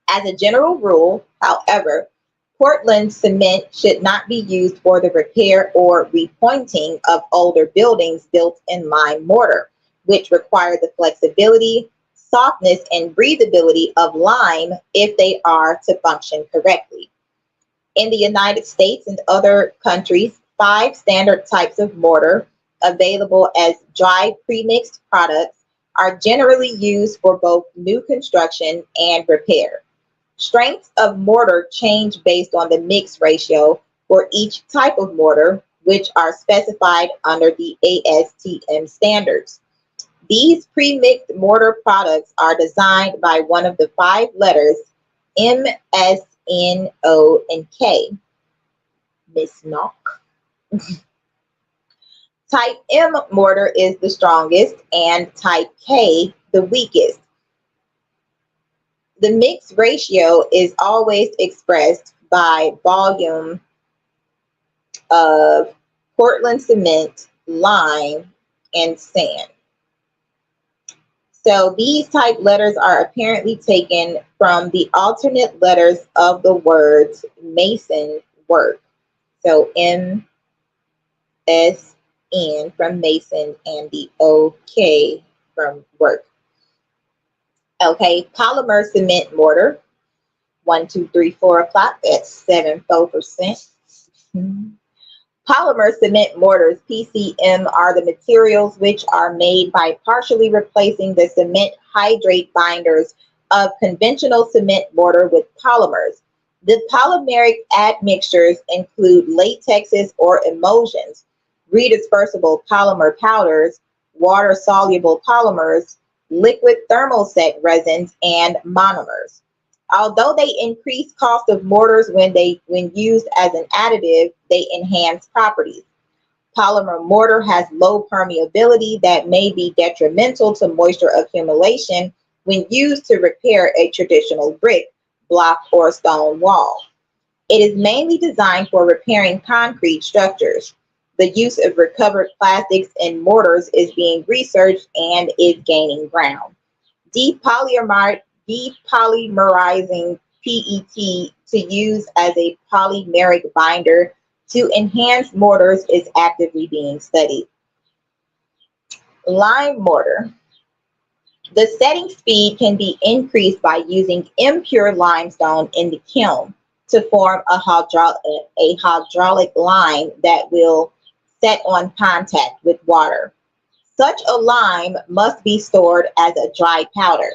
S1: As a general rule, however, Portland cement should not be used for the repair or repointing of older buildings built in lime mortar, which require the flexibility, softness, and breathability of lime if they are to function correctly. In the United States and other countries, 5 standard types of mortar, available as dry premixed products, are generally used for both new construction and repair. Strengths of mortar change based on the mix ratio for each type of mortar, which are specified under the ASTM standards. These pre-mixed mortar products are designed by one of the five letters M, S, N, O, and K. Miss Knock. Type M mortar is the strongest and type K the weakest. The mix ratio is always expressed by volume of Portland cement, lime, and sand. So these type letters are apparently taken from the alternate letters of the words mason work. So M, S, N from mason and the OK from work. Okay, polymer cement mortar. 1, 2, 3, 4 o'clock. That's 74%. Polymer cement mortars, PCM, are the materials which are made by partially replacing the cement hydrate binders of conventional cement mortar with polymers. The polymeric admixtures include latexes or emulsions, redispersible polymer powders, water-soluble polymers, liquid thermoset resins, and monomers. Although they increase cost of mortars when used as an additive, they enhance properties. Polymer mortar has low permeability that may be detrimental to moisture accumulation when used to repair a traditional brick, block, or stone wall. It is mainly designed for repairing concrete structures. The use of recovered plastics in mortars is being researched and is gaining ground. Depolymerizing PET to use as a polymeric binder to enhance mortars is actively being studied. Lime mortar. The setting speed can be increased by using impure limestone in the kiln to form a hydraulic lime that will set on contact with water. Such a lime must be stored as a dry powder.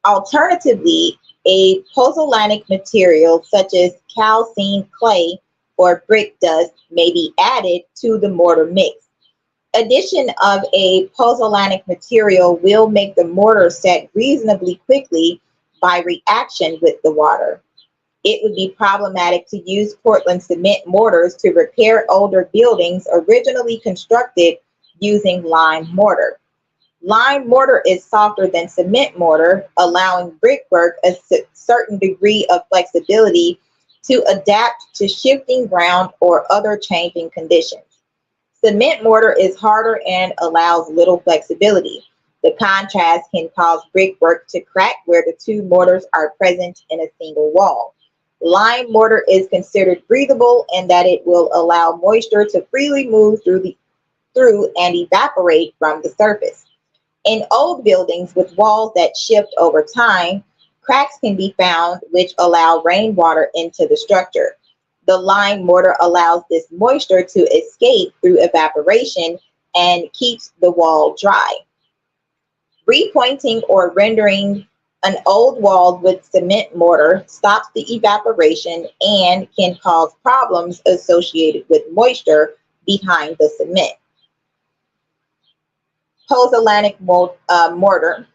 S1: Alternatively, a pozzolanic material such as calcined clay or brick dust may be added to the mortar mix. Addition of a pozzolanic material will make the mortar set reasonably quickly by reaction with the water. It would be problematic to use Portland cement mortars to repair older buildings originally constructed using lime mortar. Lime mortar is softer than cement mortar, allowing brickwork a certain degree of flexibility to adapt to shifting ground or other changing conditions. Cement mortar is harder and allows little flexibility. The contrast can cause brickwork to crack where the two mortars are present in a single wall. Lime mortar is considered breathable in that it will allow moisture to freely move through and evaporate from the surface. In old buildings with walls that shift over time, cracks can be found which allow rainwater into the structure. The lime mortar allows this moisture to escape through evaporation and keeps the wall dry. Repointing or rendering an old wall with cement mortar stops the evaporation and can cause problems associated with moisture behind the cement. Pozzolanic mortar.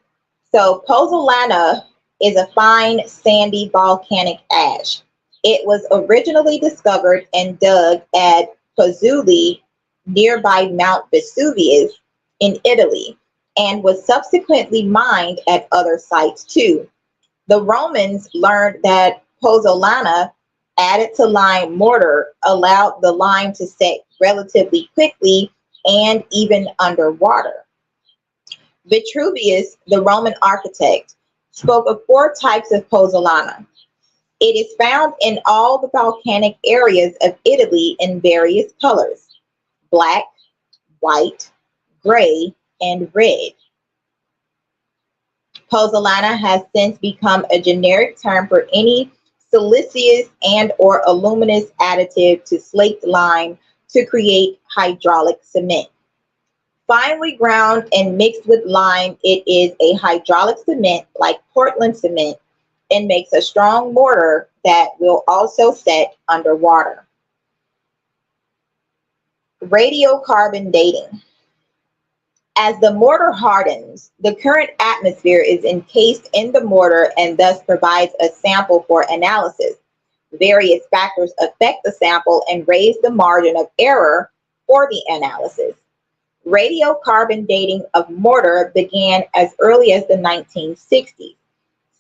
S1: So pozzolana is a fine sandy volcanic ash. It was originally discovered and dug at Pozzoli nearby Mount Vesuvius in Italy and was subsequently mined at other sites too. The Romans learned that pozzolana added to lime mortar allowed the lime to set relatively quickly and even underwater. Vitruvius, the Roman architect, spoke of four types of pozzolana. It is found in all the volcanic areas of Italy in various colors: black, white, gray, and red. Pozzolana has since become a generic term for any siliceous and or aluminous additive to slaked lime to create hydraulic cement. Finely ground and mixed with lime, it is a hydraulic cement like Portland cement and makes a strong mortar that will also set underwater. Radiocarbon dating. As the mortar hardens, the current atmosphere is encased in the mortar and thus provides a sample for analysis. Various factors affect the sample and raise the margin of error for the analysis. Radiocarbon dating of mortar began as early as the 1960s.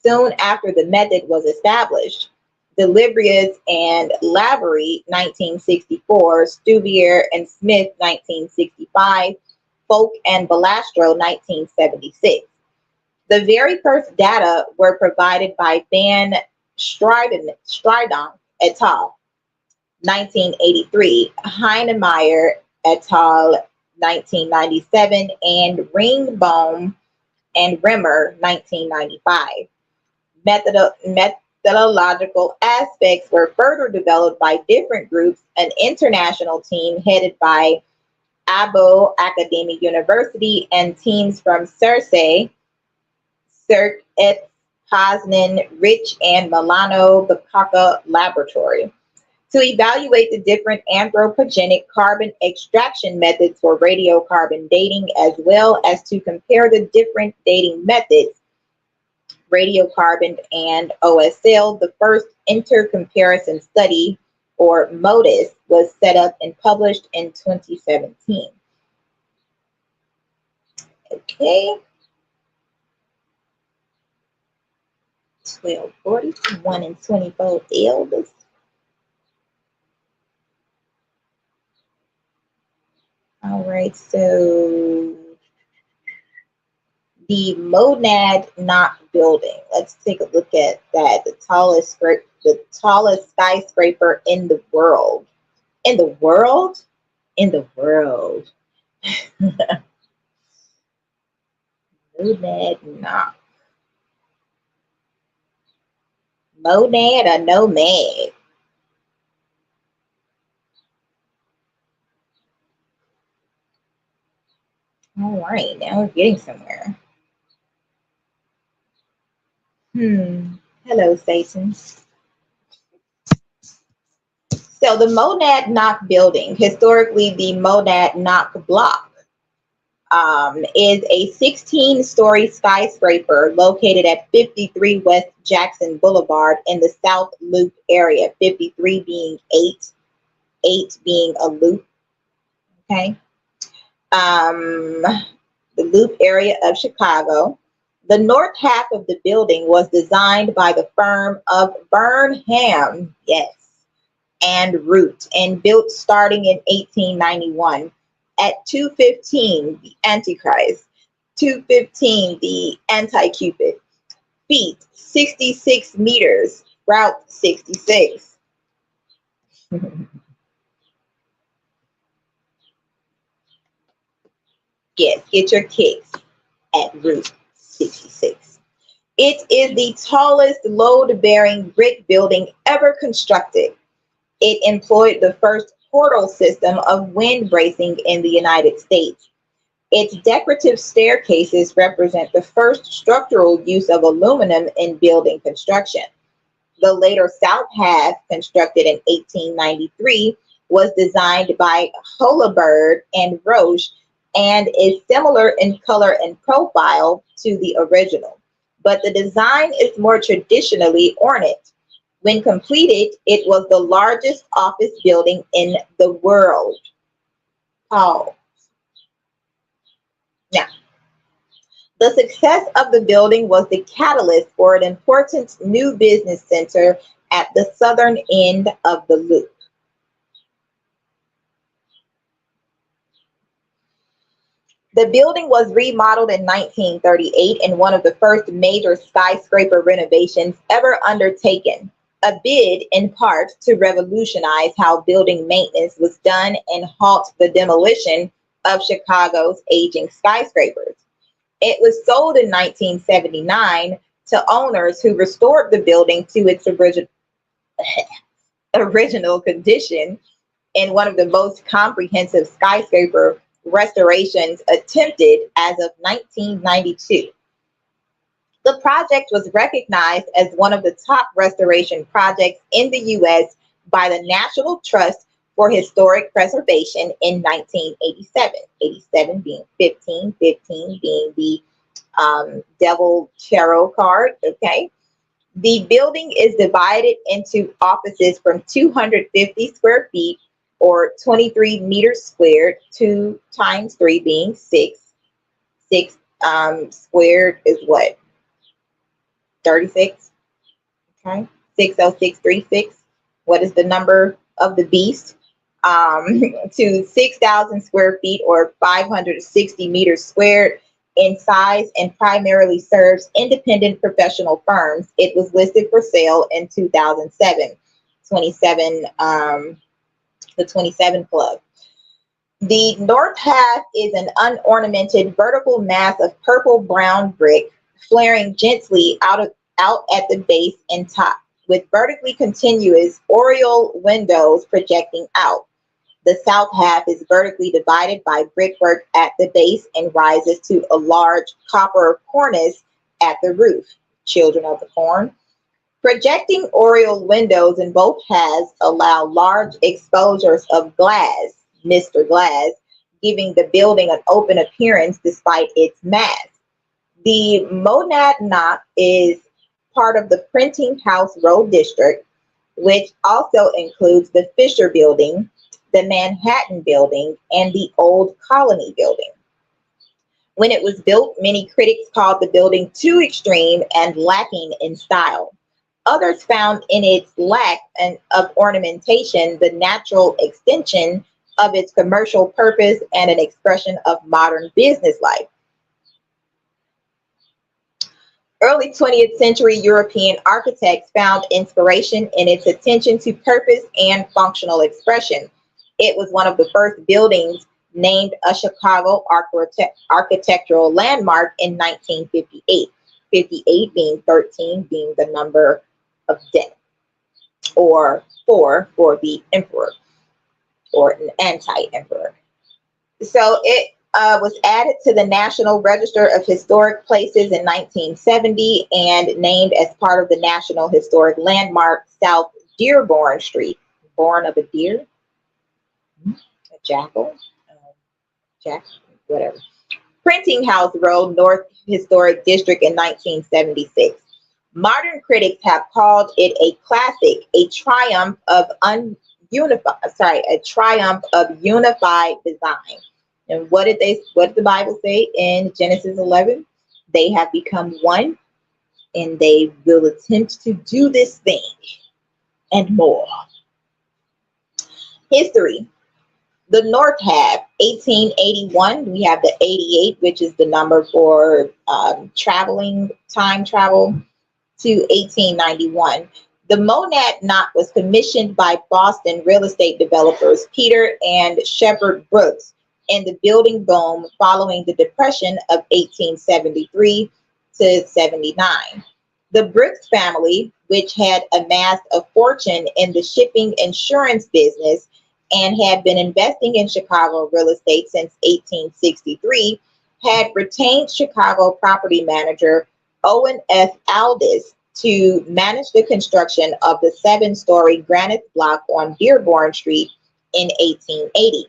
S1: Soon after the method was established, Delibrius and Lavery 1964, Stuvier and Smith 1965, Folk and Balastro 1976. The very first data were provided by Van Stridonk et al. 1983, Heinemeyer et al. 1997, and Ringbaum and Rimmer 1995. Methodological aspects were further developed by different groups, an international team headed by Abo Academic University and teams from Circe, Cirque, Poznan, Rich, and Milano Bicocca Laboratory to evaluate the different anthropogenic carbon extraction methods for radiocarbon dating, as well as to compare the different dating methods, radiocarbon and OSL. The first intercomparison study, or MODIS, was set up and published in 2017. Okay. 1240, 1 and 24 elders. All right, so the Monadnock building. Let's take a look at that. The tallest skyscraper in the world. In the world? In the world. Monadnock. Monad or nomad? All right, now we're getting somewhere. Hello, Satan. So the Monadnock building, historically the Monadnock block, is a 16-story skyscraper located at 53 West Jackson Boulevard in the South Loop area, 53 being 8 being a loop, okay? The Loop area of Chicago. The north half of the building was designed by the firm of Burnham, yes, and Root, and built starting in 1891 at 215, the Antichrist, 215, the Anti-Cupid, feet, 66 meters, Route 66. Yes, get your kicks at Route 66. It is the tallest load-bearing brick building ever constructed. It employed the first portal system of wind bracing in the United States. Its decorative staircases represent the first structural use of aluminum in building construction. The later south half, constructed in 1893, was designed by Holabird and Roche and is similar in color and profile to the original, but the design is more traditionally ornate. When completed, it was the largest office building in the world. Oh, now, the success of the building was the catalyst for an important new business center at the southern end of the loop. The building was remodeled in 1938 in one of the first major skyscraper renovations ever undertaken, a bid in part to revolutionize how building maintenance was done and halt the demolition of Chicago's aging skyscrapers. It was sold in 1979 to owners who restored the building to its original condition in one of the most comprehensive skyscraper restorations attempted as of 1992. The project was recognized as one of the top restoration projects in the U.S. by the National Trust for historic preservation in 1987. 87 being 15, 15 being the devil tarot card. Okay. The building is divided into offices from 250 square feet or 23 meters squared, 2 times 3 being 6. 6 squared is what? 36. Okay. 60636. What is the number of the beast? To 6,000 square feet or 560 meters squared in size and primarily serves independent professional firms. It was listed for sale in 2007. 27, the 27 Club. The north half is an unornamented vertical mass of purple brown brick flaring gently out at the base and top, with vertically continuous oriel windows projecting out. The south half is vertically divided by brickwork at the base and rises to a large copper cornice at the roof. Children of the Corn. Projecting oriel windows in both halves allow large exposures of glass, Mr. Glass, giving the building an open appearance despite its mass. The Monadnock is part of the Printing House Road District, which also includes the Fisher Building, the Manhattan Building, and the Old Colony Building. When it was built, many critics called the building too extreme and lacking in style. Others found in its lack of ornamentation the natural extension of its commercial purpose and an expression of modern business life. Early 20th century European architects found inspiration in its attention to purpose and functional expression. It was one of the first buildings named a Chicago architectural landmark in 1958. 58 being 13 being the number of death, or 4 for the emperor or an anti-emperor. So it was added to the National Register of Historic Places in 1970 and named as part of the National Historic Landmark South Dearborn Street. Born of a deer, a jackal, jack, whatever. Printing House Road, North Historic District in 1976. Modern critics have called it a classic, a triumph of unified design. And what did the Bible say in Genesis 11? They have become one, and they will attempt to do this thing and more. History. The north half, 1881. We have the 88, which is the number for time travel, to 1891. The Monadnock was commissioned by Boston real estate developers Peter and Shepard Brooks in the building boom following the Depression of 1873 to 79. The Brooks family, which had amassed a fortune in the shipping insurance business and had been investing in Chicago real estate since 1863, had retained Chicago property manager Owen F. Aldis to manage the construction of the 7-story granite block on Dearborn Street in 1880.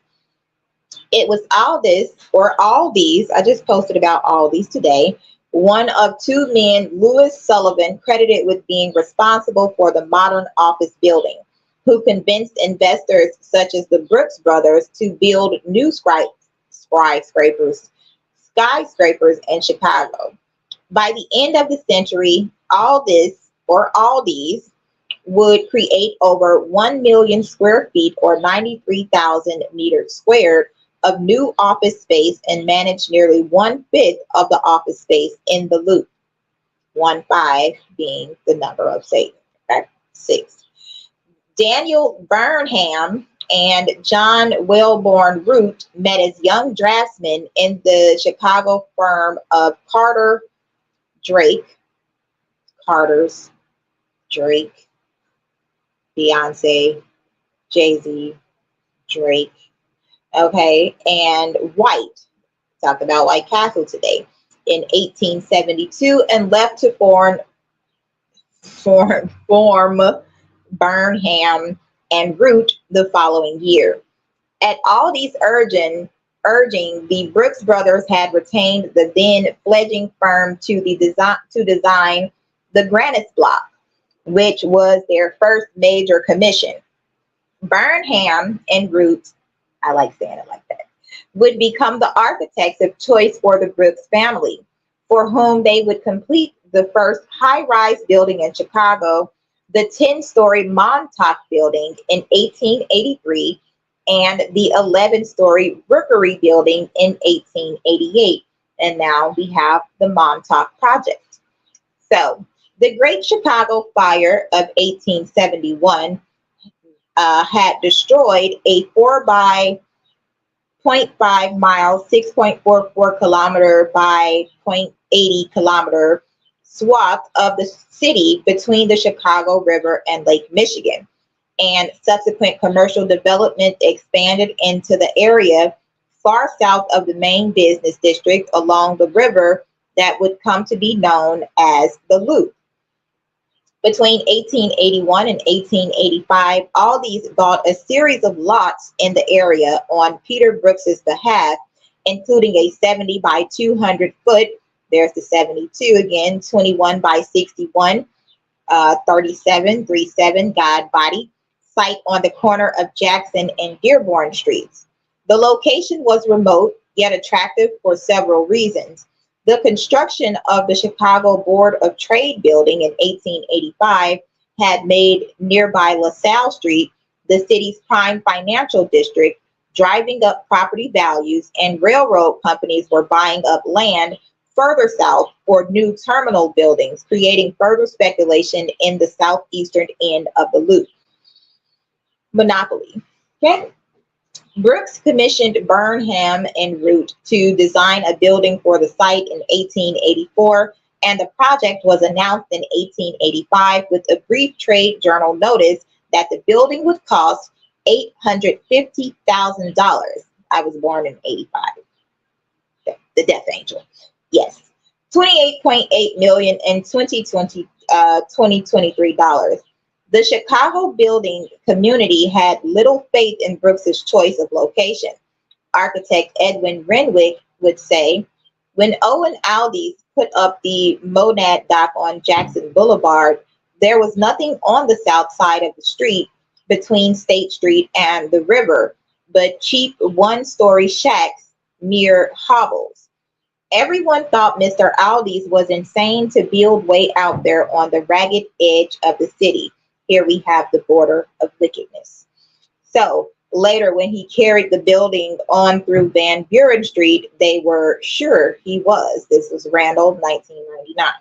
S1: It was Aldis, or Aldi's, I just posted about Aldi's today, one of 2 men, Louis Sullivan, credited with being responsible for the modern office building, who convinced investors such as the Brooks brothers to build new skyscrapers in Chicago. By the end of the century, Aldis, or Aldi's, would create over 1 million square feet or 93,000 meters squared of new office space and manage nearly 1/5 of the office space in the loop. 1/5 being the number of Satan. Okay? 6. Daniel Burnham and John Wellborn Root met as young draftsmen in the Chicago firm of Carter's, Drake, Beyonce, Jay-Z, Drake, okay, and White. Talked about White Castle today. In 1872, and left to form Burnham and Root the following year. At Aldi's urging, the Brooks brothers had retained the then fledgling firm to design the Granite Block, which was their first major commission. Burnham and Root, I like saying it like that, would become the architects of choice for the Brooks family, for whom they would complete the first high rise building in Chicago, the 10-story Montauk building in 1883, and the 11-story Rookery building in 1888. And now we have the Montauk project. So, the Great Chicago Fire of 1871 had destroyed a 4 by 0.5 mile, 6.44 kilometer by 0.80 kilometer swath of the city between the Chicago River and Lake Michigan. And subsequent commercial development expanded into the area far south of the main business district along the river that would come to be known as the Loop. Between 1881 and 1885, Aldi's bought a series of lots in the area on Peter Brooks's behalf, including a 70 by 200 foot, there's the 72 again, 21 by 61, 3737 God body site on the corner of Jackson and Dearborn Streets. The location was remote yet attractive for several reasons. The construction of the Chicago Board of Trade building in 1885 had made nearby LaSalle Street the city's prime financial district, driving up property values, and railroad companies were buying up land further south for new terminal buildings, creating further speculation in the southeastern end of the loop. Monopoly. Okay. Brooks commissioned Burnham and Root to design a building for the site in 1884, and the project was announced in 1885 with a brief trade journal notice that the building would cost $850,000. I was born in 85. The Death Angel. Yes. 28.8 million in 2023 dollars. The Chicago building community had little faith in Brooks's choice of location. Architect Edwin Renwick would say, when Owen Aldi's put up the Monad dock on Jackson Boulevard, there was nothing on the south side of the street between State Street and the river, but cheap one-story shacks near hovels. Everyone thought Mr. Aldi's was insane to build way out there on the ragged edge of the city. Here we have the border of wickedness. So later, when he carried the building on through Van Buren Street, they were sure he was. This was Randall, 1999.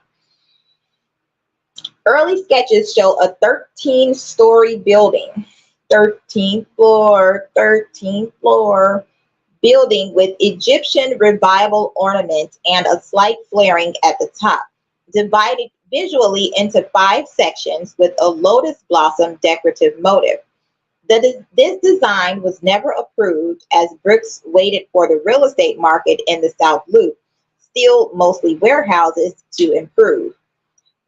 S1: Early sketches show a 13-story building, 13th floor building with Egyptian revival ornament and a slight flaring at the top, divided visually into 5 sections with a lotus blossom decorative motif. This design was never approved as Brooks waited for the real estate market in the South Loop, still mostly warehouses, to improve.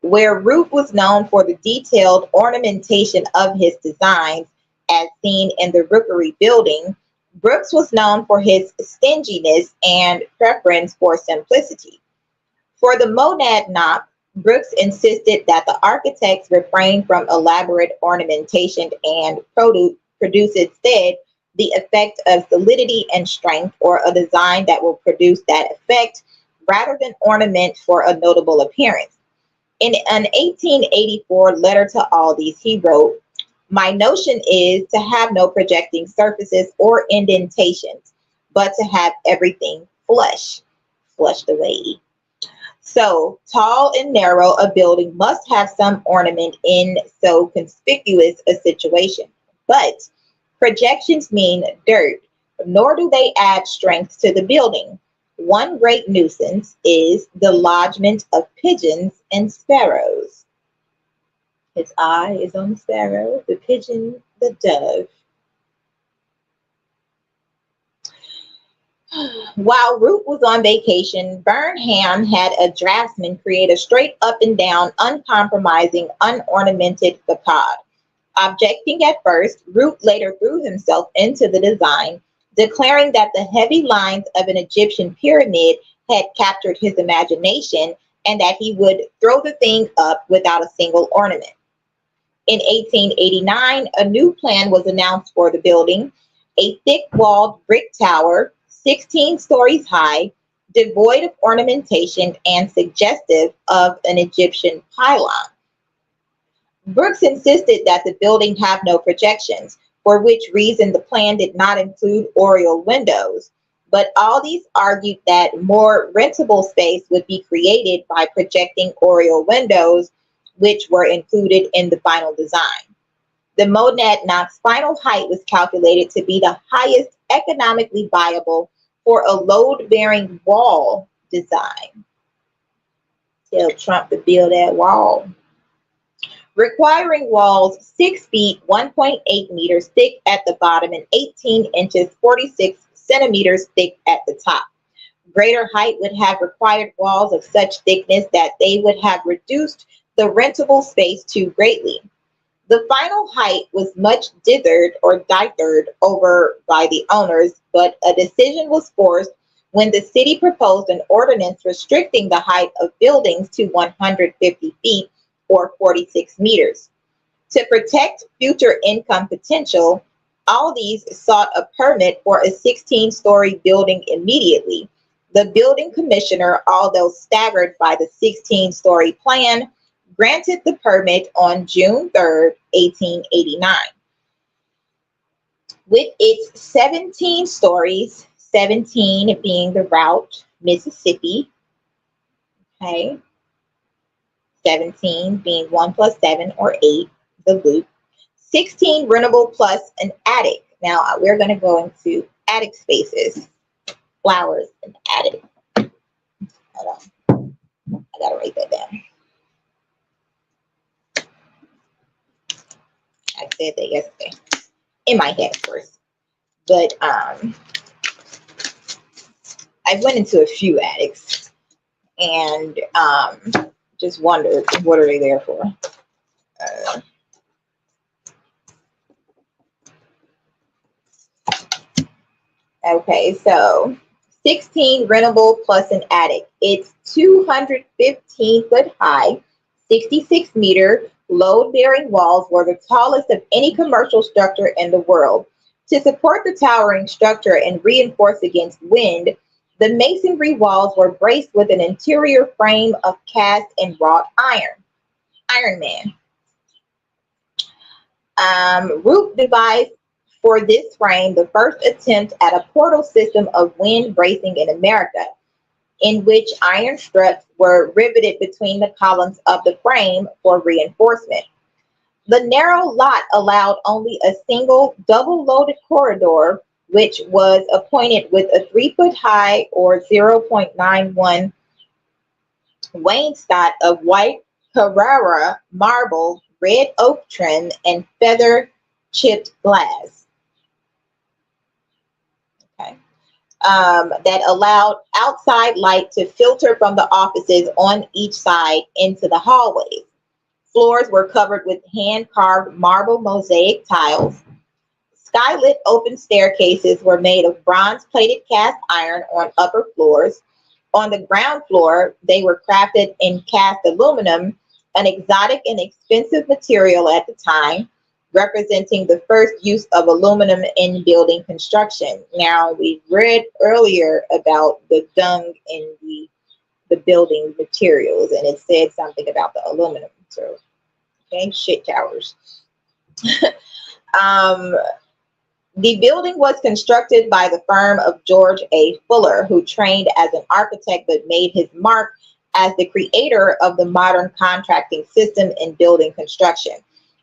S1: Where Root was known for the detailed ornamentation of his designs, as seen in the Rookery building, Brooks was known for his stinginess and preference for simplicity. For the Monad knock, Brooks insisted that the architects refrain from elaborate ornamentation and produce instead the effect of solidity and strength, or a design that will produce that effect rather than ornament for a notable appearance. In an 1884 letter to Aldi's, he wrote, "My notion is to have no projecting surfaces or indentations, but to have everything flushed away. So tall and narrow a building must have some ornament in so conspicuous a situation. But projections mean dirt, nor do they add strength to the building. One great nuisance is the lodgment of pigeons and sparrows." His eye is on the sparrow, the pigeon, the dove. While Root was on vacation, Burnham had a draftsman create a straight up and down, uncompromising, unornamented facade. Objecting at first, Root later threw himself into the design, declaring that the heavy lines of an Egyptian pyramid had captured his imagination and that he would throw the thing up without a single ornament. In 1889, a new plan was announced for the building, a thick-walled brick tower, 16 stories high, devoid of ornamentation and suggestive of an Egyptian pylon. Brooks insisted that the building have no projections, for which reason the plan did not include oriel windows. But all these argued that more rentable space would be created by projecting oriel windows, which were included in the final design. The monadnock's final height was calculated to be the highest economically viable for a load-bearing wall design. Tell Trump to build that wall. Requiring walls 6 feet 1.8 meters thick at the bottom and 18 inches 46 centimeters thick at the top. Greater height would have required walls of such thickness that they would have reduced the rentable space too greatly. The final height was much dithered over by the owners, but a decision was forced when the city proposed an ordinance restricting the height of buildings to 150 feet or 46 meters. To protect future income potential, all these sought a permit for a 16-story building immediately. The building commissioner, although staggered by the 16-story plan, granted the permit on June 3rd, 1889. With its 17 stories, 17 being the route, Mississippi, okay, 17 being 1 plus 7 or 8, the loop, 16 rentable plus an attic. Now we're going to go into attic spaces, flowers and attic. Hold on, I got to write that down. I said that yesterday in my head first, but I went into a few attics and just wondered what are they there for. Okay, so 16 rentable plus an attic. It's 215 foot high, 66 meter load-bearing walls were the tallest of any commercial structure in the world. To support the towering structure and reinforce against wind, the masonry walls were braced with an interior frame of cast and wrought iron. Iron Man. Root devised for this frame the first attempt at a portal system of wind bracing in America, in which iron struts were riveted between the columns of the frame for reinforcement. The narrow lot allowed only a single double-loaded corridor, which was appointed with a 3 foot high or 0.91 wainscot of white Carrara marble, red oak trim, and feather chipped glass. Okay. That allowed outside light to filter from the offices on each side into the hallways. Floors were covered with hand-carved marble mosaic tiles. Skylit open staircases were made of bronze-plated cast iron on upper floors. On the ground floor, they were crafted in cast aluminum, an exotic and expensive material at the time, representing the first use of aluminum in building construction. Now, we read earlier about the dung in the building materials, and it said something about the aluminum. So, okay, shit towers. The building was constructed by the firm of George A. Fuller, who trained as an architect but made his mark as the creator of the modern contracting system in building construction.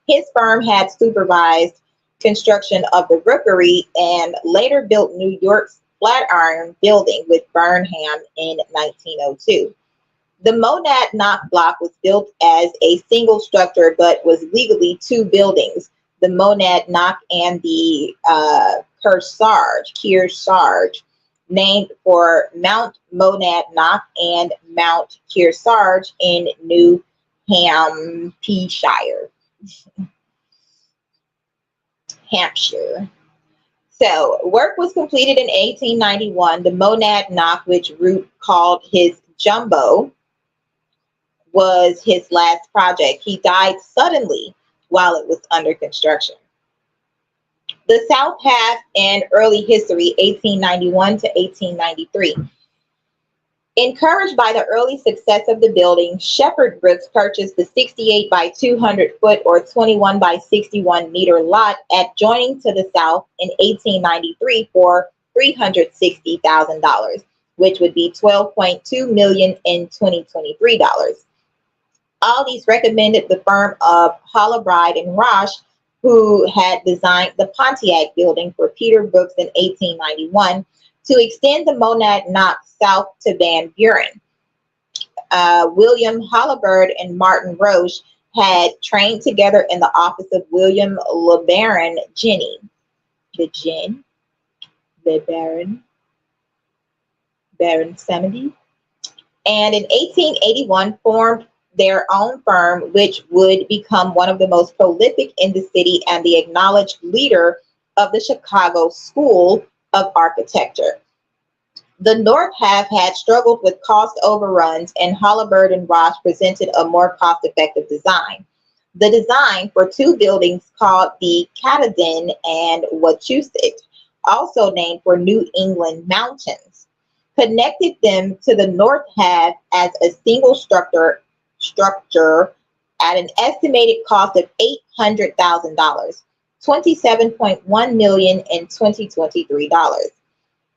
S1: His firm had supervised construction of the Rookery and later built New York's Flatiron Building with Burnham in 1902. The Monadnock block was built as a single structure but was legally two buildings, the Monadnock and the Kearsarge, named for Mount Monadnock and Mount Kearsarge in New Hampshire. Hampshire. So work was completed in 1891. The Monadnock, which Root called his jumbo, was his last project. He died suddenly while it was under construction. The South Half and Early History, 1891 to 1893. Encouraged by the early success of the building, Shepherd Brooks purchased the 68 by 200 foot or 21 by 61 meter lot adjoining to the south in 1893 for $360,000, which would be 12.2 million in 2023 dollars. All these recommended the firm of Hollebride and Roche, who had designed the Pontiac building for Peter Brooks in 1891, to extend the Monadnock south to Van Buren. William Holabird and Martin Roche had trained together in the office of William LeBaron Jenney. The Jen, LeBaron, Baron 70. And in 1881 formed their own firm, which would become one of the most prolific in the city and the acknowledged leader of the Chicago School of Architecture. The North Half had struggled with cost overruns, and Holabird and Roche presented a more cost-effective design. The design for two buildings called the Katahdin and Wachusett, also named for New England mountains, connected them to the North Half as a single structure at an estimated cost of $800,000, $27.1 million in 2023 dollars.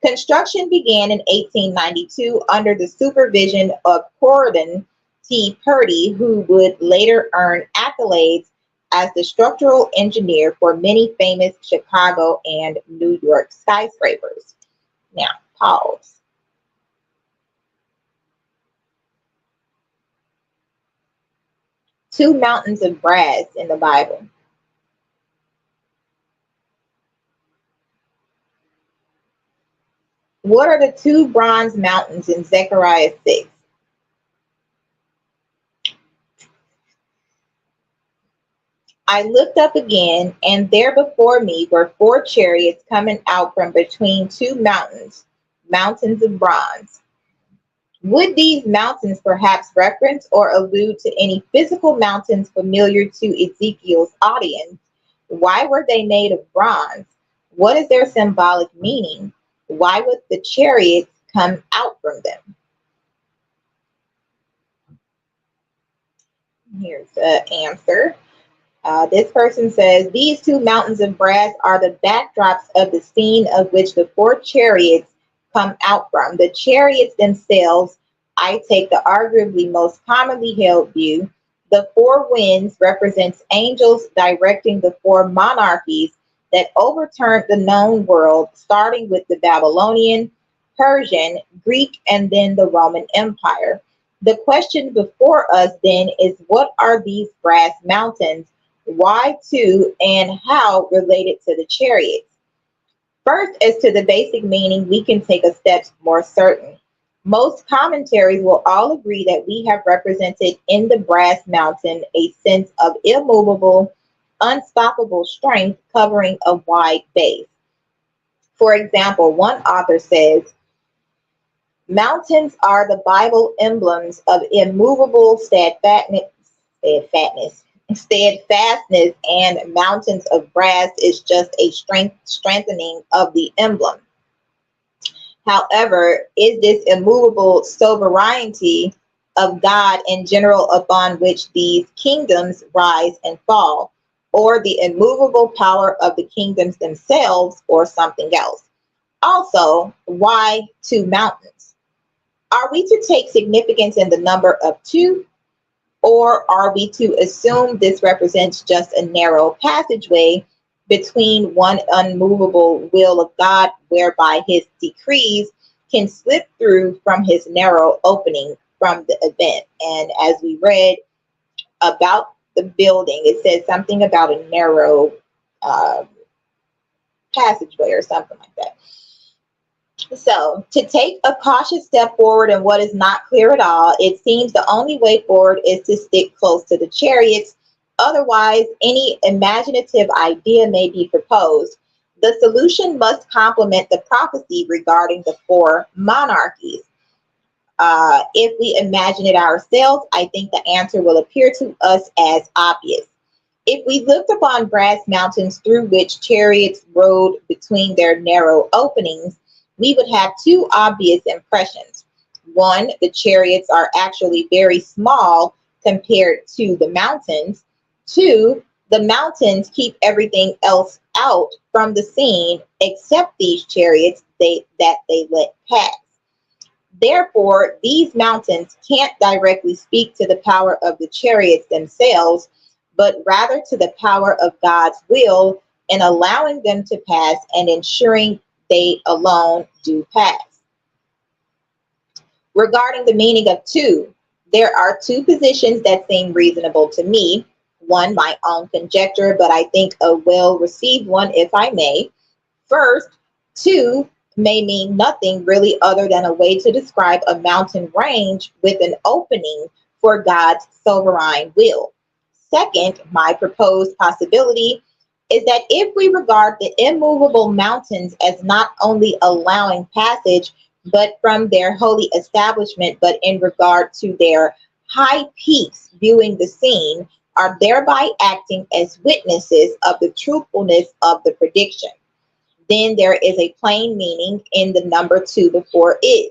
S1: Construction began in 1892 under the supervision of Corydon T. Purdy, who would later earn accolades as the structural engineer for many famous Chicago and New York skyscrapers. Now, pause. Two mountains of brass in the Bible. What are the two bronze mountains in Zechariah 6? I looked up again, and there before me were four chariots coming out from between two mountains, mountains of bronze. Would these mountains perhaps reference or allude to any physical mountains familiar to Ezekiel's audience? Why were they made of bronze? What is their symbolic meaning? Why would the chariots come out from them? Here's the answer. This person says, these two mountains of brass are the backdrops of the scene of which the four chariots come out from. The chariots themselves, I take the arguably most commonly held view. The four winds represents angels directing the four monarchies that overturned the known world, starting with the Babylonian, Persian, Greek, and then the Roman Empire. The question before us then is, what are these brass mountains? Why two, and how related to the chariots? First, as to the basic meaning, we can take a step more certain. Most commentaries will all agree that we have represented in the brass mountain a sense of immovable, unstoppable strength covering a wide base. For example, one author says, mountains are the Bible emblems of immovable steadfastness, and mountains of brass is just a strengthening of the emblem. However, is this immovable sovereignty of God in general upon which these kingdoms rise and fall, or the immovable power of the kingdoms themselves, or something else? Also, why two mountains? Are we to take significance in the number of two, or are we to assume this represents just a narrow passageway between one unmovable will of God, whereby his decrees can slip through from his narrow opening from the event? And as we read about the building, it says something about a narrow passageway or something like that. So, to take a cautious step forward in what is not clear at all, it seems the only way forward is to stick close to the chariots Otherwise, any imaginative idea may be proposed. The solution must complement the prophecy regarding the four monarchies. If we imagine it ourselves, I think the answer will appear to us as obvious. If we looked upon brass mountains through which chariots rode between their narrow openings, we would have two obvious impressions. One, the chariots are actually very small compared to the mountains. Two, the mountains keep everything else out from the scene except these chariots that they let pass. Therefore, these mountains can't directly speak to the power of the chariots themselves, but rather to the power of God's will in allowing them to pass and ensuring they alone do pass. Regarding the meaning of two, there are two positions that seem reasonable to me. One, my own conjecture, but I think a well received one, if I may. First, two may mean nothing really other than a way to describe a mountain range with an opening for God's sovereign will. Second, my proposed possibility is that if we regard the immovable mountains as not only allowing passage, but from their holy establishment, but in regard to their high peaks viewing the scene, are thereby acting as witnesses of the truthfulness of the prediction, then there is a plain meaning in the number two before is.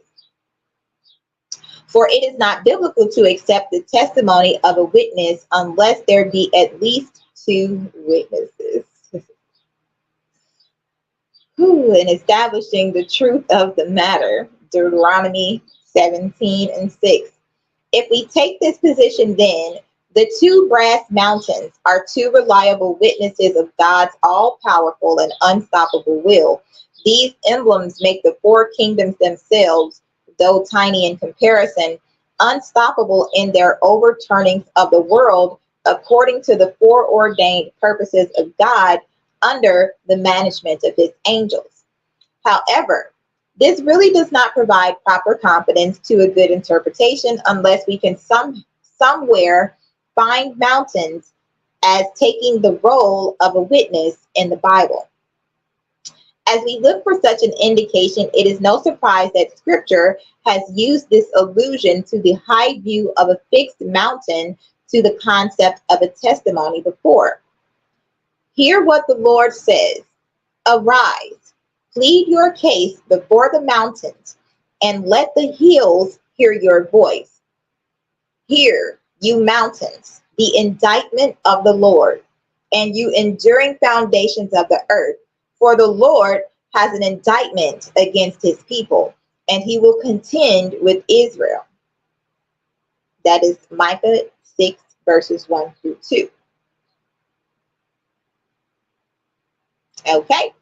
S1: For it is not biblical to accept the testimony of a witness unless there be at least two witnesses. In establishing the truth of the matter, Deuteronomy 17:6. If we take this position, then the two brass mountains are two reliable witnesses of God's all-powerful and unstoppable will. These emblems make the four kingdoms themselves, though tiny in comparison, unstoppable in their overturnings of the world according to the foreordained purposes of God under the management of his angels. However, this really does not provide proper confidence to a good interpretation unless we can somewhere find mountains as taking the role of a witness in the Bible. As we look for such an indication, it is no surprise that Scripture has used this allusion to the high view of a fixed mountain to the concept of a testimony before. Hear what the Lord says: Arise, plead your case before the mountains, and let the hills hear your voice. Hear, you mountains, the indictment of the Lord, and you enduring foundations of the earth. For the Lord has an indictment against his people, and he will contend with Israel. That is Micah 6, verses 1 through 2. Okay,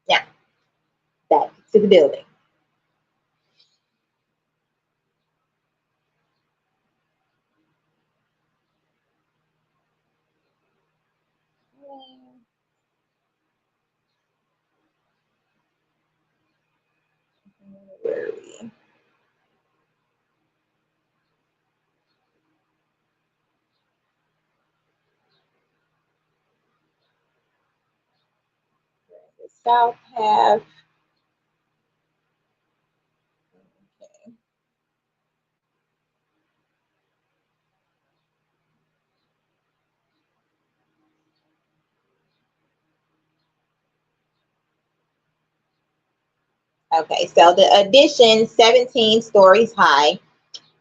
S1: now back to the building. Where are we? The south half. Okay, so the addition, 17 stories high,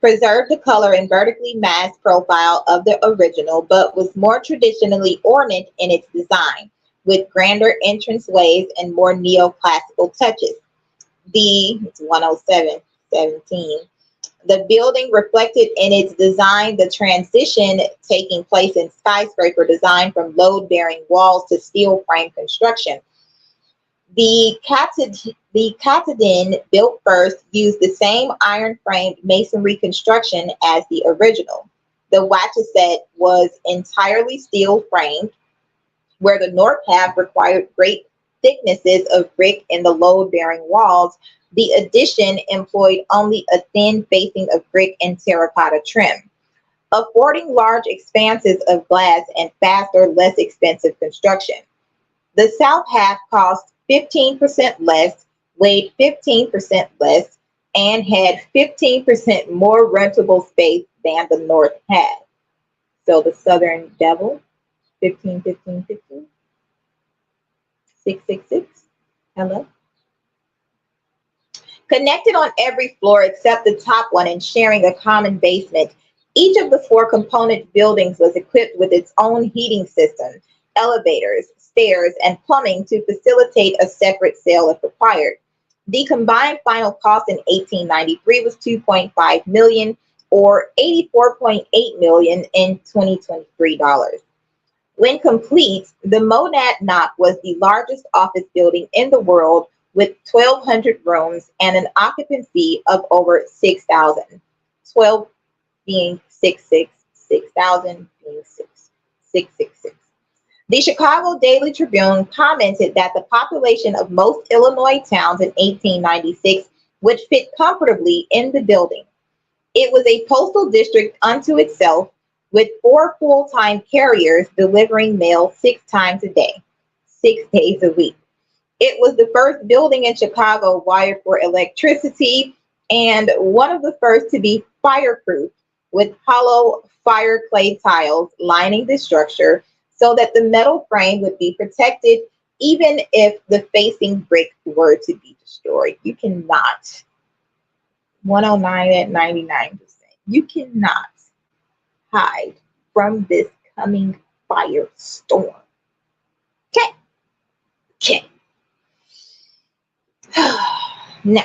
S1: preserved the color and vertically massed profile of the original, but was more traditionally ornate in its design, with grander entranceways and more neoclassical touches. It's 107, 17. The building reflected in its design the transition taking place in skyscraper design from load-bearing walls to steel frame construction. The Katadin, built first, used the same iron-framed masonry construction as the original. The Wacheset was entirely steel-framed, where the north half required great thicknesses of brick in the load-bearing walls. The addition employed only a thin facing of brick and terracotta trim. affording large expanses of glass and faster, less expensive construction. The south half cost 15% less, weighed 15% less, and had 15% more rentable space than the north had. So the southern devil, 15, 15, 15, 666. Hello? Connected on every floor except the top one and sharing a common basement, each of the four component buildings was equipped with its own heating system, elevators, stairs, and plumbing to facilitate a separate sale if required. The combined final cost in 1893 was 2.5 million or 84.8 million in 2023 dollars. When complete, the Monadnock was the largest office building in the world with 1,200 rooms and an occupancy of over 6,000. 12 being 6, 6,000 being 666. The Chicago Daily Tribune commented that the population of most Illinois towns in 1896 would fit comfortably in the building. It was a postal district unto itself, with 4 full-time carriers delivering mail 6 times a day, 6 days a week. It was the first building in Chicago wired for electricity and one of the first to be fireproof, with hollow fire clay tiles lining the structure so that the metal frame would be protected even if the facing brick were to be destroyed. You cannot, 109 at 99%, you cannot hide from this coming firestorm. Okay. Okay. Now,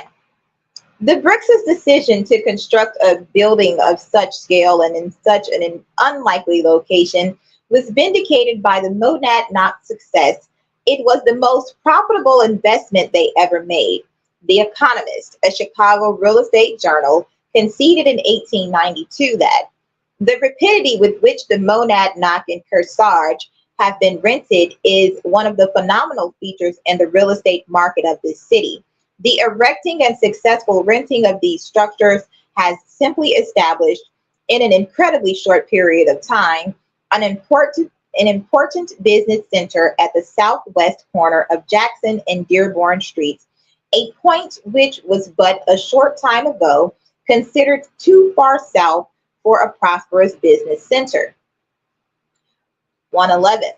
S1: the Bricks' decision to construct a building of such scale and in such an unlikely location was vindicated by the Monadnock's success. It was the most profitable investment they ever made. The Economist, a Chicago real estate journal, conceded in 1892 that the rapidity with which the Monadnock and Kearsarge have been rented is one of the phenomenal features in the real estate market of this city. The erecting and successful renting of these structures has simply established, in an incredibly short period of time, an important business center at the southwest corner of Jackson and Dearborn Streets, a point which was but a short time ago considered too far south for a prosperous business center. 111.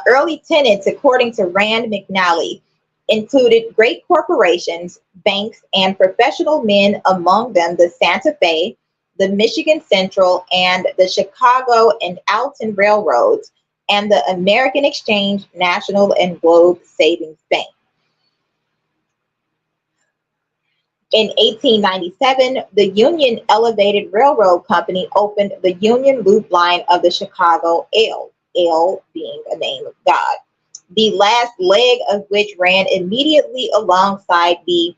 S1: Early tenants, according to Rand McNally, included great corporations, banks, and professional men, among them the Santa Fe, the Michigan Central, and the Chicago and Alton Railroads, and the American Exchange, National, and Globe Savings Bank. In 1897, the Union Elevated Railroad Company opened the Union Loop line of the Chicago L, L being a name of God, the last leg of which ran immediately alongside the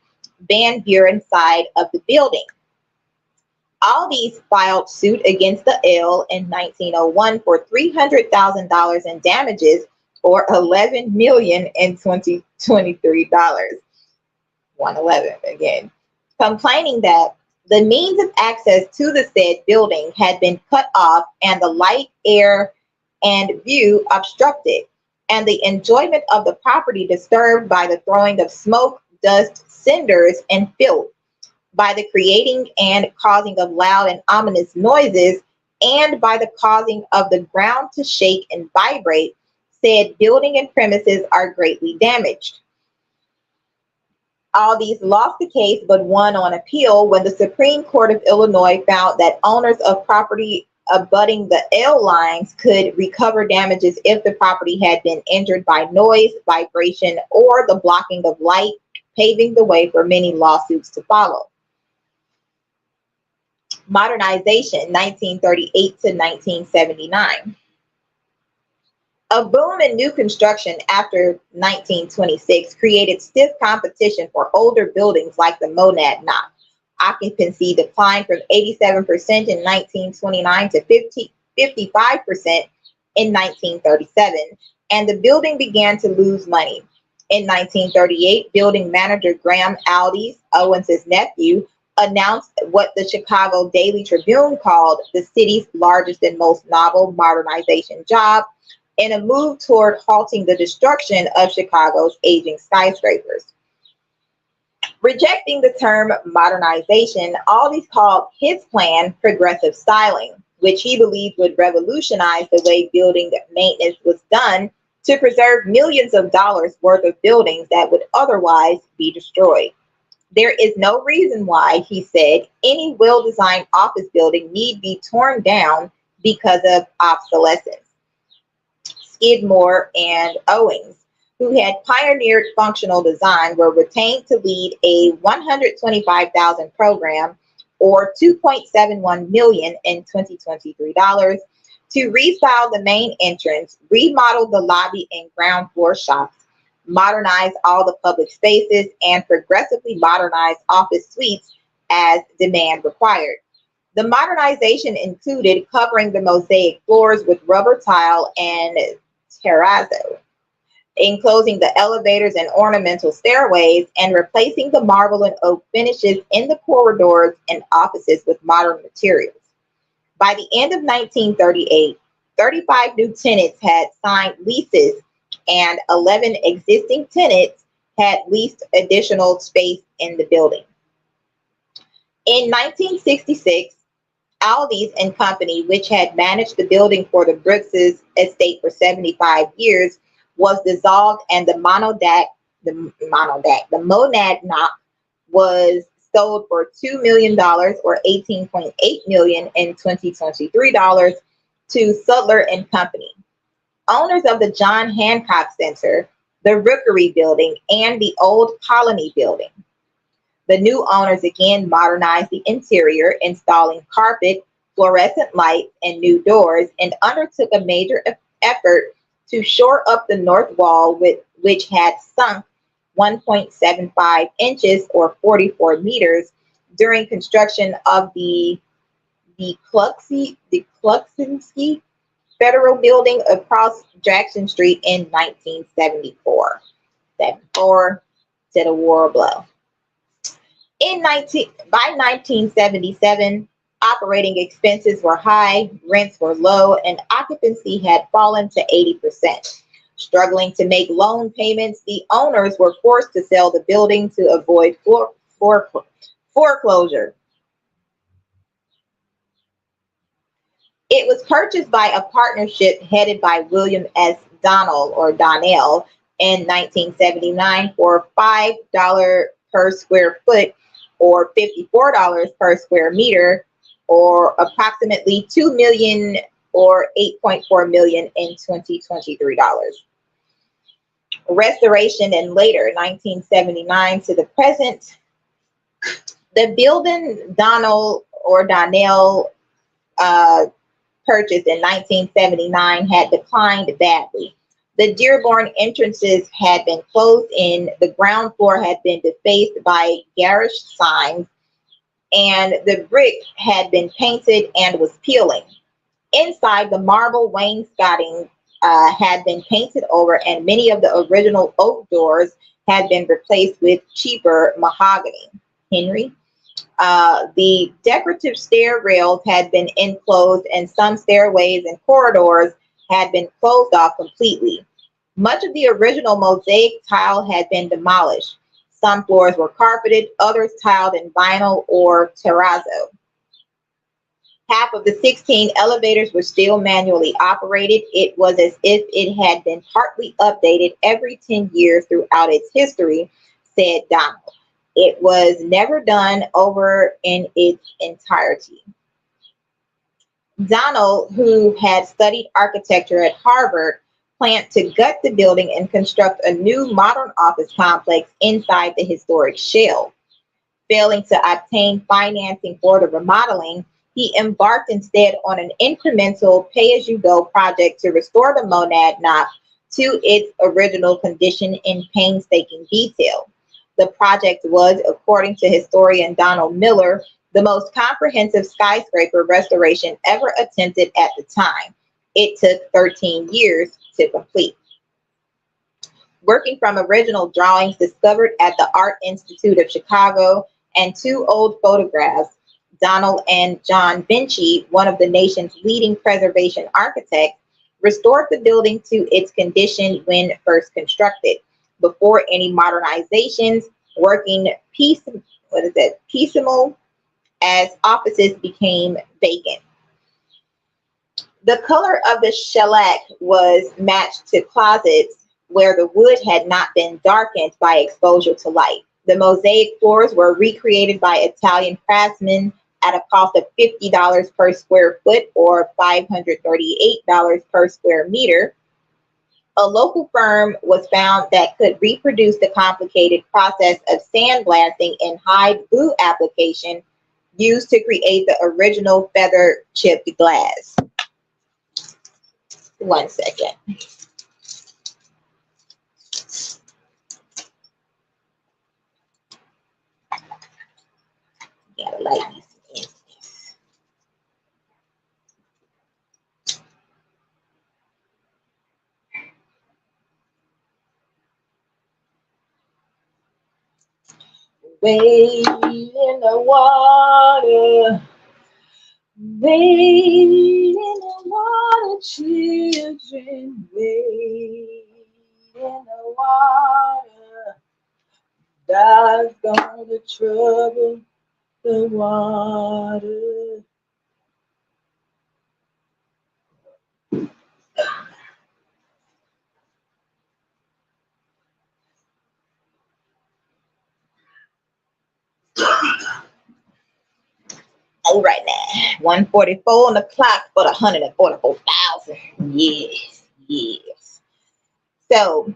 S1: Van Buren side of the building. Aldi's filed suit against the L in 1901 for $300,000 in damages, or $11 million in 2023 dollars. 111 again, complaining that the means of access to the said building had been cut off and the light, air, and view obstructed, and the enjoyment of the property disturbed by the throwing of smoke, dust, cinders, and filth, by the creating and causing of loud and ominous noises, and by the causing of the ground to shake and vibrate, said building and premises are greatly damaged. Aldi's lost the case but won on appeal when the Supreme Court of Illinois found that owners of property abutting the L lines could recover damages if the property had been injured by noise, vibration, or the blocking of light, paving the way for many lawsuits to follow. Modernization, 1938 to 1979. A boom in new construction after 1926 created stiff competition for older buildings like the Monadnock. Occupancy declined from 87% in 1929 to 55% in 1937, and the building began to lose money. In 1938, building manager Graham Aldi's, Owens' nephew, announced what the Chicago Daily Tribune called the city's largest and most novel modernization job in a move toward halting the destruction of Chicago's aging skyscrapers. Rejecting the term modernization, Aldi's called his plan progressive styling, which he believed would revolutionize the way building maintenance was done to preserve millions of dollars worth of buildings that would otherwise be destroyed. There is no reason why, he said, any well-designed office building need be torn down because of obsolescence. Skidmore and Owings, who had pioneered functional design, were retained to lead a 125,000 program, or 2.71 million in 2023 dollars, to restyle the main entrance, remodel the lobby and ground floor shops, modernize all the public spaces, and progressively modernize office suites as demand required. The modernization included covering the mosaic floors with rubber tile and terrazzo, enclosing the elevators and ornamental stairways, and replacing the marble and oak finishes in the corridors and offices with modern materials. By the end of 1938, 35 new tenants had signed leases, and 11 existing tenants had leased additional space in the building. In 1966, Aldi's and Company, which had managed the building for the Brooks' estate for 75 years, was dissolved, and the Monadnock was sold for $2 million, or 18.8 million in 2023 dollars, to Sudler and Company, owners of the John Hancock Center, the Rookery Building, and the Old Colony Building. The new owners again modernized the interior, installing carpet, fluorescent lights, and new doors, and undertook a major effort to shore up the north wall, which had sunk 1.75 inches, or 44 meters, during construction of the Kluczynski Federal Building across Jackson Street in 1974. 74 to the war blow. By 1977, operating expenses were high, rents were low, and occupancy had fallen to 80%. Struggling to make loan payments, the owners were forced to sell the building to avoid foreclosure. It was purchased by a partnership headed by William S. Donnell in 1979 for $5 per square foot, or $54 per square meter, or approximately $2 million, or 8.4 million in 2023 dollars. Restoration and later, 1979 to the present, the building Donnell purchased in 1979 had declined badly. The Dearborn entrances had been closed in, the ground floor had been defaced by garish signs, and the brick had been painted and was peeling. Inside, the marble wainscoting had been painted over, and many of the original oak doors had been replaced with cheaper mahogany. Henry. The decorative stair rails had been enclosed, and some stairways and corridors had been closed off completely. Much of the original mosaic tile had been demolished. Some floors were carpeted, others tiled in vinyl or terrazzo. Half of the 16 elevators were still manually operated. It was as if it had been partly updated every 10 years throughout its history, said Donald. It was never done over in its entirety. Donald, who had studied architecture at Harvard, planned to gut the building and construct a new modern office complex inside the historic shell. Failing to obtain financing for the remodeling, he embarked instead on an incremental pay-as-you-go project to restore the Monadnock to its original condition in painstaking detail. The project was, according to historian Donald Miller, the most comprehensive skyscraper restoration ever attempted at the time. It took 13 years to complete. Working from original drawings discovered at the Art Institute of Chicago and two old photographs. Donald and John Vinci, one of the nation's leading preservation architects, restored the building to its condition when first constructed. Before any modernizations, working piecemeal as offices became vacant. The color of the shellac was matched to closets where the wood had not been darkened by exposure to light. The mosaic floors were recreated by Italian craftsmen at a cost of $50 per square foot or $538 per square meter. A local firm was found that could reproduce the complicated process of sandblasting and hide glue application used to create the original feather chipped glass. One second. Gotta light these in. Wade in the water, wade in the water, children, wade in the water. God's gonna trouble the water. All right now, 144 on the clock for the 144,000. Yes, yes. So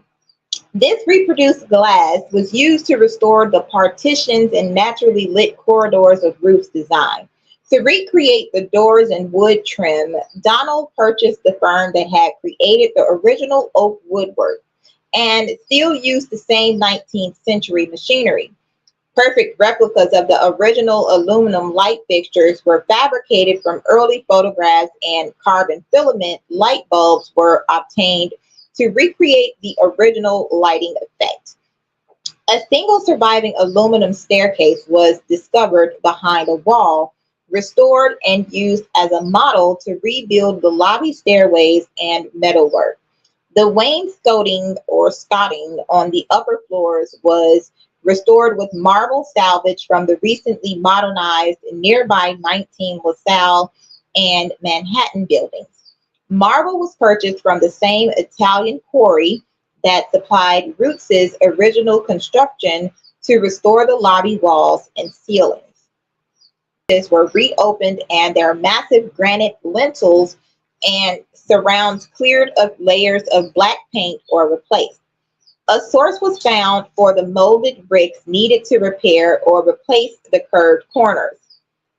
S1: this reproduced glass was used to restore the partitions and naturally lit corridors of Ruth's design. To recreate the doors and wood trim, Donald purchased the firm that had created the original oak woodwork and still used the same 19th century machinery. Perfect replicas of the original aluminum light fixtures were fabricated from early photographs, and carbon filament light bulbs were obtained to recreate the original lighting effect. A single surviving aluminum staircase was discovered behind a wall, restored and used as a model to rebuild the lobby stairways and metalwork. The wainscoting or scotting on the upper floors was restored with marble salvage from the recently modernized nearby 19 LaSalle and Manhattan buildings. Marble was purchased from the same Italian quarry that supplied Roots's original construction to restore the lobby walls and ceilings. These were reopened and their massive granite lintels and surrounds cleared of layers of black paint or replaced. A source was found for the molded bricks needed to repair or replace the curved corners.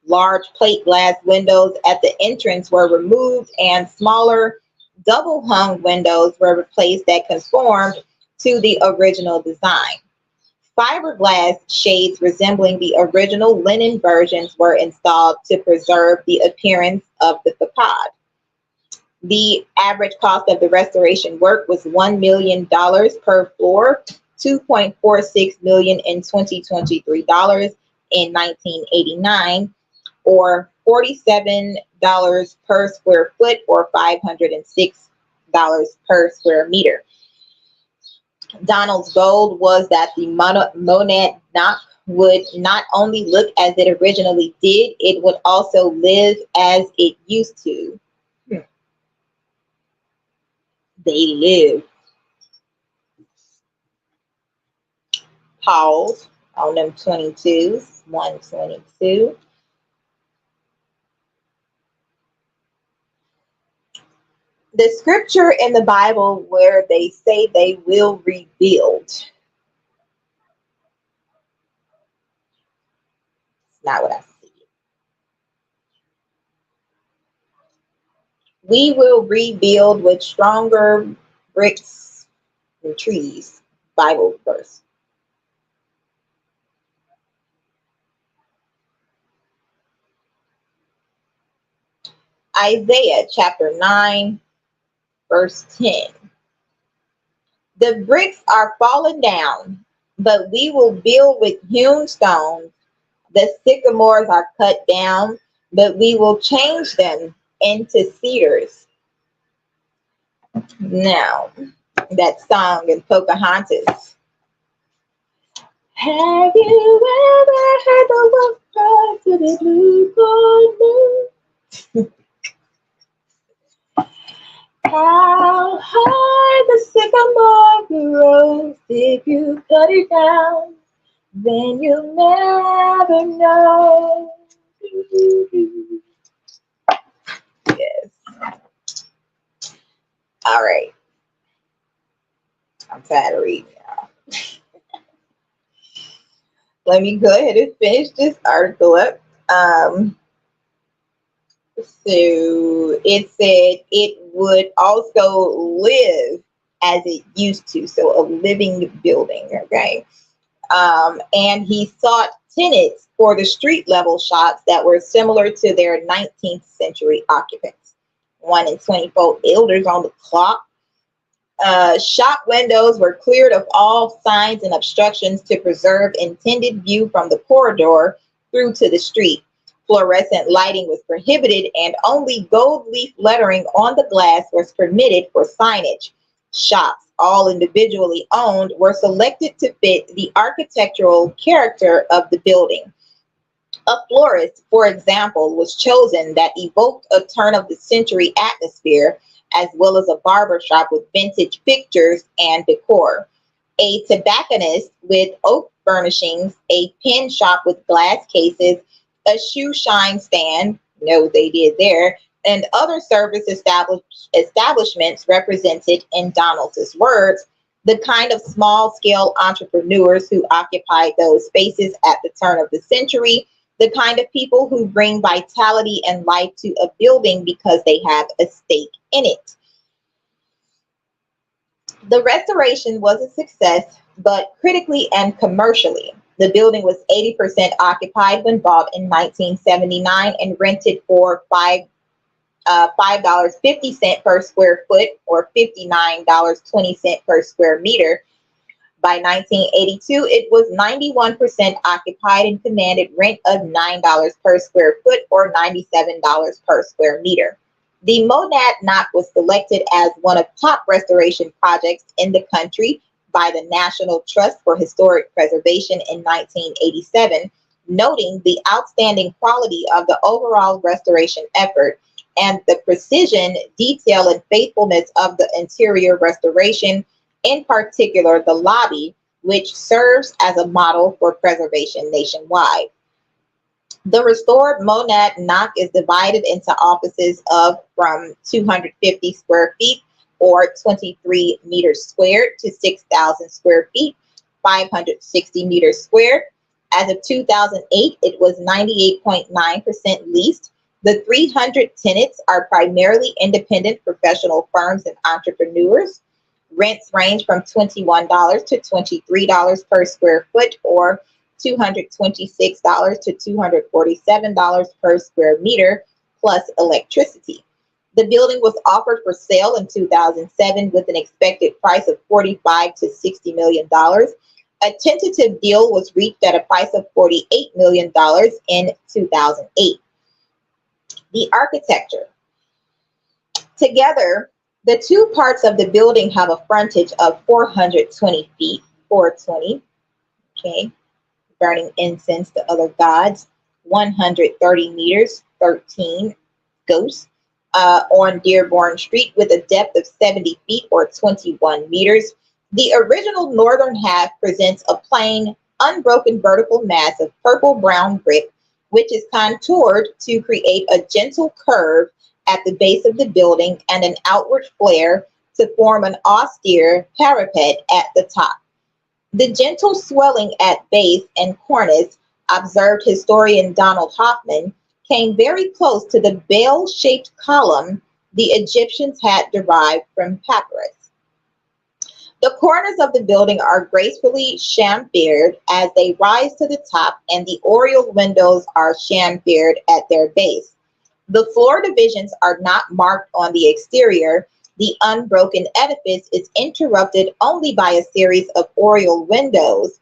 S1: Large plate glass windows at the entrance were removed and smaller double hung windows were replaced that conformed to the original design. Fiberglass shades resembling the original linen versions were installed to preserve the appearance of the facade. The average cost of the restoration work was $1 million per floor, $2.46 million in 2023 dollars in 1989, or $47 per square foot or $506 per square meter. Donald's goal was that the Monadnock would not only look as it originally did, it would also live as it used to. They live. Pause on them 22s, 122. The scripture in the Bible where they say they will rebuild. It's not what I see. We will rebuild with stronger bricks and trees. Bible verse. Isaiah chapter 9, verse 10. The bricks are fallen down, but we will build with hewn stones. The sycamores are cut down, but we will change them into cedars. Now, that song in Pocahontas. Have you ever heard the wolf cry to the blue corn moon? How high the sycamore grows if you cut it down, then you'll never know. Yes. All right. I'm tired of reading now. Let me go ahead and finish this article up. So it said it would also live as it used to, so a living building, okay? And he sought tenants for the street level shops that were similar to their 19th century occupants. 1 in 24 elders on the clock. Shop windows were cleared of all signs and obstructions to preserve intended view from the corridor through to the street. Fluorescent lighting was prohibited, and only gold leaf lettering on the glass was permitted for signage. Shops, all individually owned, were selected to fit the architectural character of the building. A florist, for example, was chosen that evoked a turn of the century atmosphere, as well as a barber shop with vintage pictures and decor. A tobacconist with oak furnishings, a pen shop with glass cases, a shoe shine stand, no, they did there, and other service establishments represented, in Donald's words, the kind of small-scale entrepreneurs who occupied those spaces at the turn of the century, the kind of people who bring vitality and life to a building because they have a stake in it. The restoration was a success, but critically and commercially. The building was 80% occupied when bought in 1979 and rented for $5.50 per square foot, or $59.20 per square meter. By 1982, it was 91% occupied and commanded rent of $9 per square foot, or $97 per square meter. The Monad Knock was selected as one of top restoration projects in the country by the National Trust for Historic Preservation in 1987, noting the outstanding quality of the overall restoration effort and the precision, detail, and faithfulness of the interior restoration, in particular the lobby, which serves as a model for preservation nationwide. The restored Monad Knock is divided into offices of from 250 square feet, or 23 meters squared, to 6,000 square feet, 560 meters squared. As of 2008, it was 98.9% leased. The 300 tenants are primarily independent professional firms and entrepreneurs. Rents range from $21 to $23 per square foot, or $226 to $247 per square meter, plus electricity. The building was offered for sale in 2007 with an expected price of $45 to $60 million. A tentative deal was reached at a price of $48 million in 2008. The architecture. Together, the two parts of the building have a frontage of 420 feet, 420, okay, burning incense to other gods, 130 meters, 13 ghosts, on Dearborn Street, with a depth of 70 feet, or 21 meters. The original northern half presents a plain, unbroken vertical mass of purple-brown brick, which is contoured to create a gentle curve at the base of the building and an outward flare to form an austere parapet at the top. The gentle swelling at base and cornice, observed historian Donald Hoffman, came very close to the bell-shaped column the Egyptians had derived from papyrus. The corners of the building are gracefully chamfered as they rise to the top, and the oriel windows are chamfered at their base. The floor divisions are not marked on the exterior. The unbroken edifice is interrupted only by a series of oriel windows,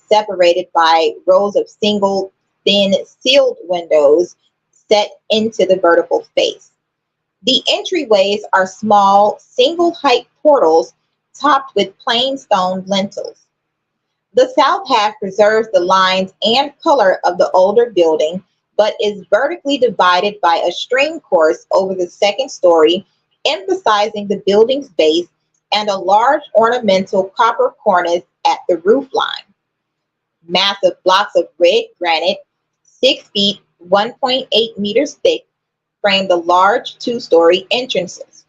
S1: separated by rows of single thin sealed windows set into the vertical face. The entryways are small, single height portals topped with plain stone lintels. The south half preserves the lines and color of the older building, but is vertically divided by a string course over the second story, emphasizing the building's base, and a large ornamental copper cornice at the roof line. Massive blocks of red granite, 6 feet, 1.8 meters thick, frame the large two-story entrances.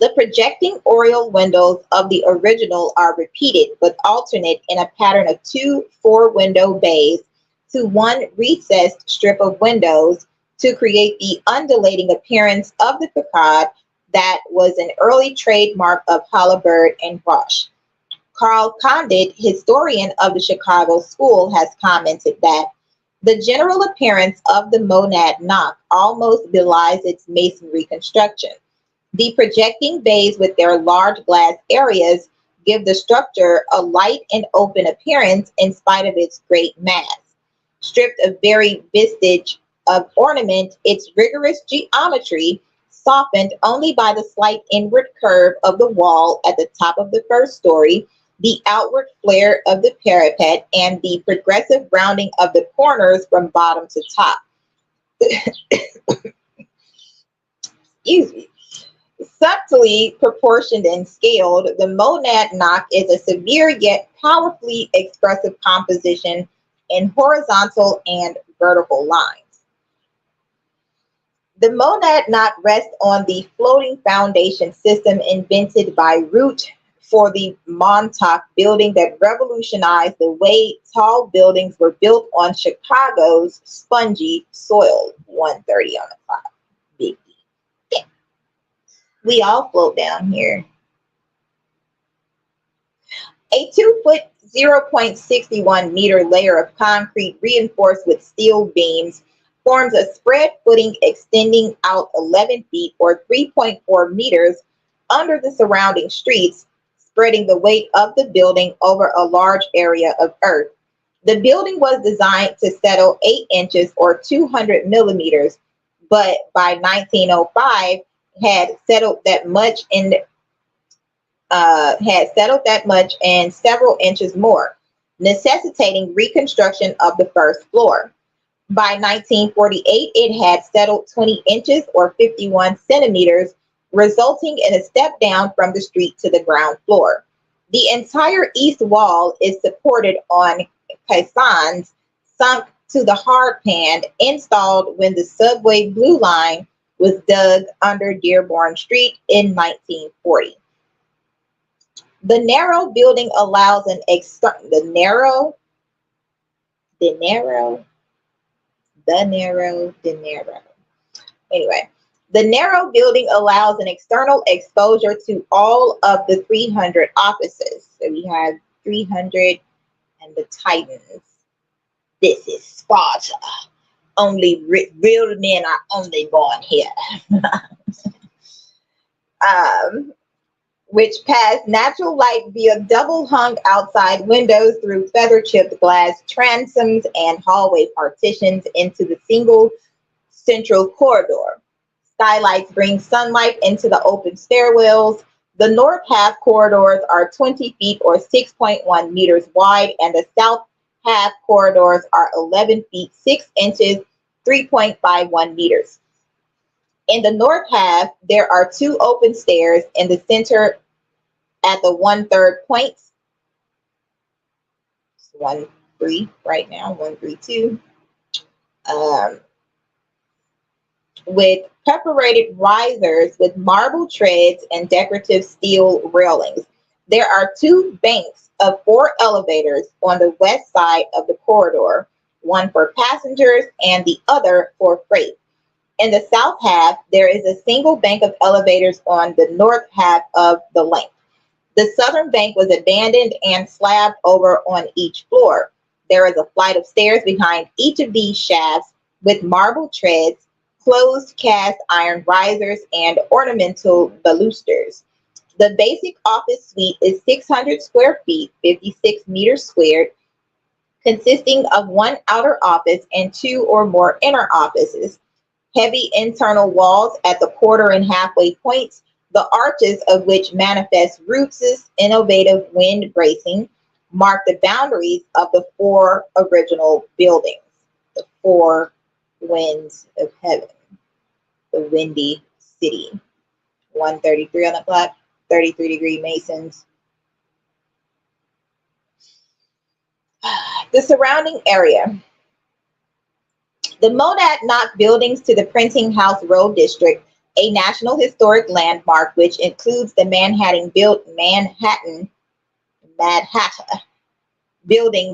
S1: The projecting oriel windows of the original are repeated but alternate in a pattern of two four-window bays to one recessed strip of windows to create the undulating appearance of the facade that was an early trademark of Halliburton and Roche. Carl Condit, historian of the Chicago School, has commented that the general appearance of the monad knock almost belies its masonry construction. The projecting bays with their large glass areas give the structure a light and open appearance in spite of its great mass. Stripped of very vestige of ornament, its rigorous geometry, softened only by the slight inward curve of the wall at the top of the first story, the outward flare of the parapet, and the progressive rounding of the corners from bottom to top. Excuse me. Subtly proportioned and scaled, the monad knock is a severe yet powerfully expressive composition in horizontal and vertical lines. The monad knock rests on the floating foundation system invented by Root for the Montauk building that revolutionized the way tall buildings were built on Chicago's spongy soil. 1:30 on the clock. Big D. Yeah. We all float down here. A 2-foot, 0.61-meter layer of concrete reinforced with steel beams forms a spread footing extending out 11 feet or 3.4 meters under the surrounding streets, spreading the weight of the building over a large area of earth. The building was designed to settle 8 inches or 200 millimeters, but by 1905 had settled that much and several inches more, necessitating reconstruction of the first floor. By 1948, it had settled 20 inches or 51 centimeters, resulting in a step down from the street to the ground floor. The entire east wall is supported on caissons sunk to the hard pan installed when the subway blue line was dug under Dearborn Street in 1940. The narrow building allows an the narrow. Anyway, the narrow building allows an external exposure to all of the 300 offices. So we have 300 and the Titans. This is Sparta. Only real men are only born here. Which pass natural light via double hung outside windows through feather chipped glass transoms and hallway partitions into the single central corridor. Skylights bring sunlight into the open stairwells. The north half corridors are 20 feet or 6.1 meters wide, and the south half corridors are 11 feet 6 inches, 3.51 meters. In the north half, there are 2 open stairs in the center at the 1/3 points. 1-3 right now, 1-3-2. With perforated risers with marble treads and decorative steel railings. There are 2 banks of 4 elevators on the west side of the corridor, one for passengers and the other for freight. In the south half, there is a single bank of elevators on the north half of the length. The southern bank was abandoned and slabbed over on each floor. There is a flight of stairs behind each of these shafts with marble treads, closed cast iron risers, and ornamental balusters. The basic office suite is 600 square feet, 56 meters squared, consisting of one outer office and two or more inner offices. Heavy internal walls at the quarter and halfway points, the arches of which manifest Roots's innovative wind bracing, mark the boundaries of the four original buildings. The four winds of heaven, the windy city. 133 on the clock, 33-degree Masons. The surrounding area. The Monadnock buildings to the Printing House Road District, a National Historic Landmark which includes the Manhattan Building,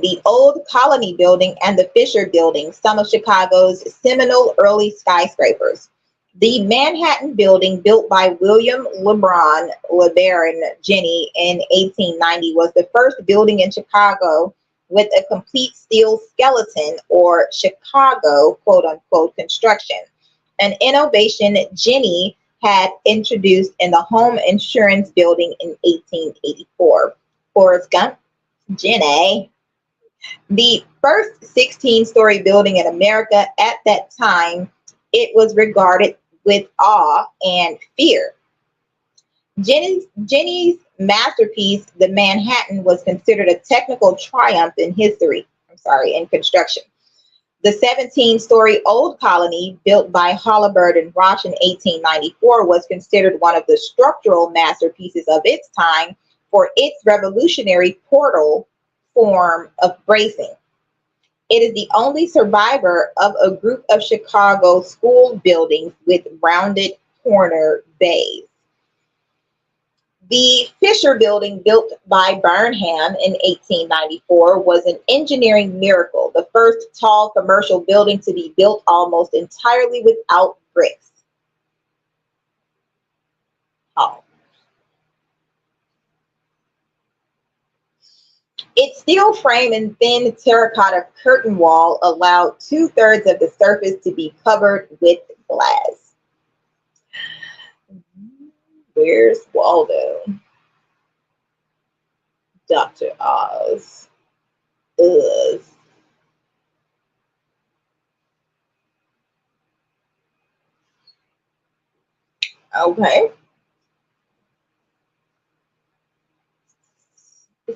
S1: the Old Colony Building, and the Fisher Building, some of Chicago's seminal early skyscrapers. The Manhattan Building, built by William LeBaron Jenney in 1890, was the first building in Chicago with a complete steel skeleton or Chicago quote-unquote construction, an innovation Jenney had introduced in the Home Insurance Building in 1884. Forrest Gump, Jenney. The first 16-story building in America at that time, it was regarded with awe and fear. Jenney's masterpiece, the Manhattan, was considered a technical triumph in construction. The 17-story Old Colony, built by Halliburton and Roche in 1894, was considered one of the structural masterpieces of its time for its revolutionary portal form of bracing. It is the only survivor of a group of Chicago school buildings with rounded corner bays. The Fisher Building, built by Burnham in 1894, was an engineering miracle, the first tall commercial building to be built almost entirely without bricks. Oh. Its steel frame and thin terracotta curtain wall allowed 2/3 of the surface to be covered with glass. Where's Waldo? Dr. Oz. Ugh. Okay.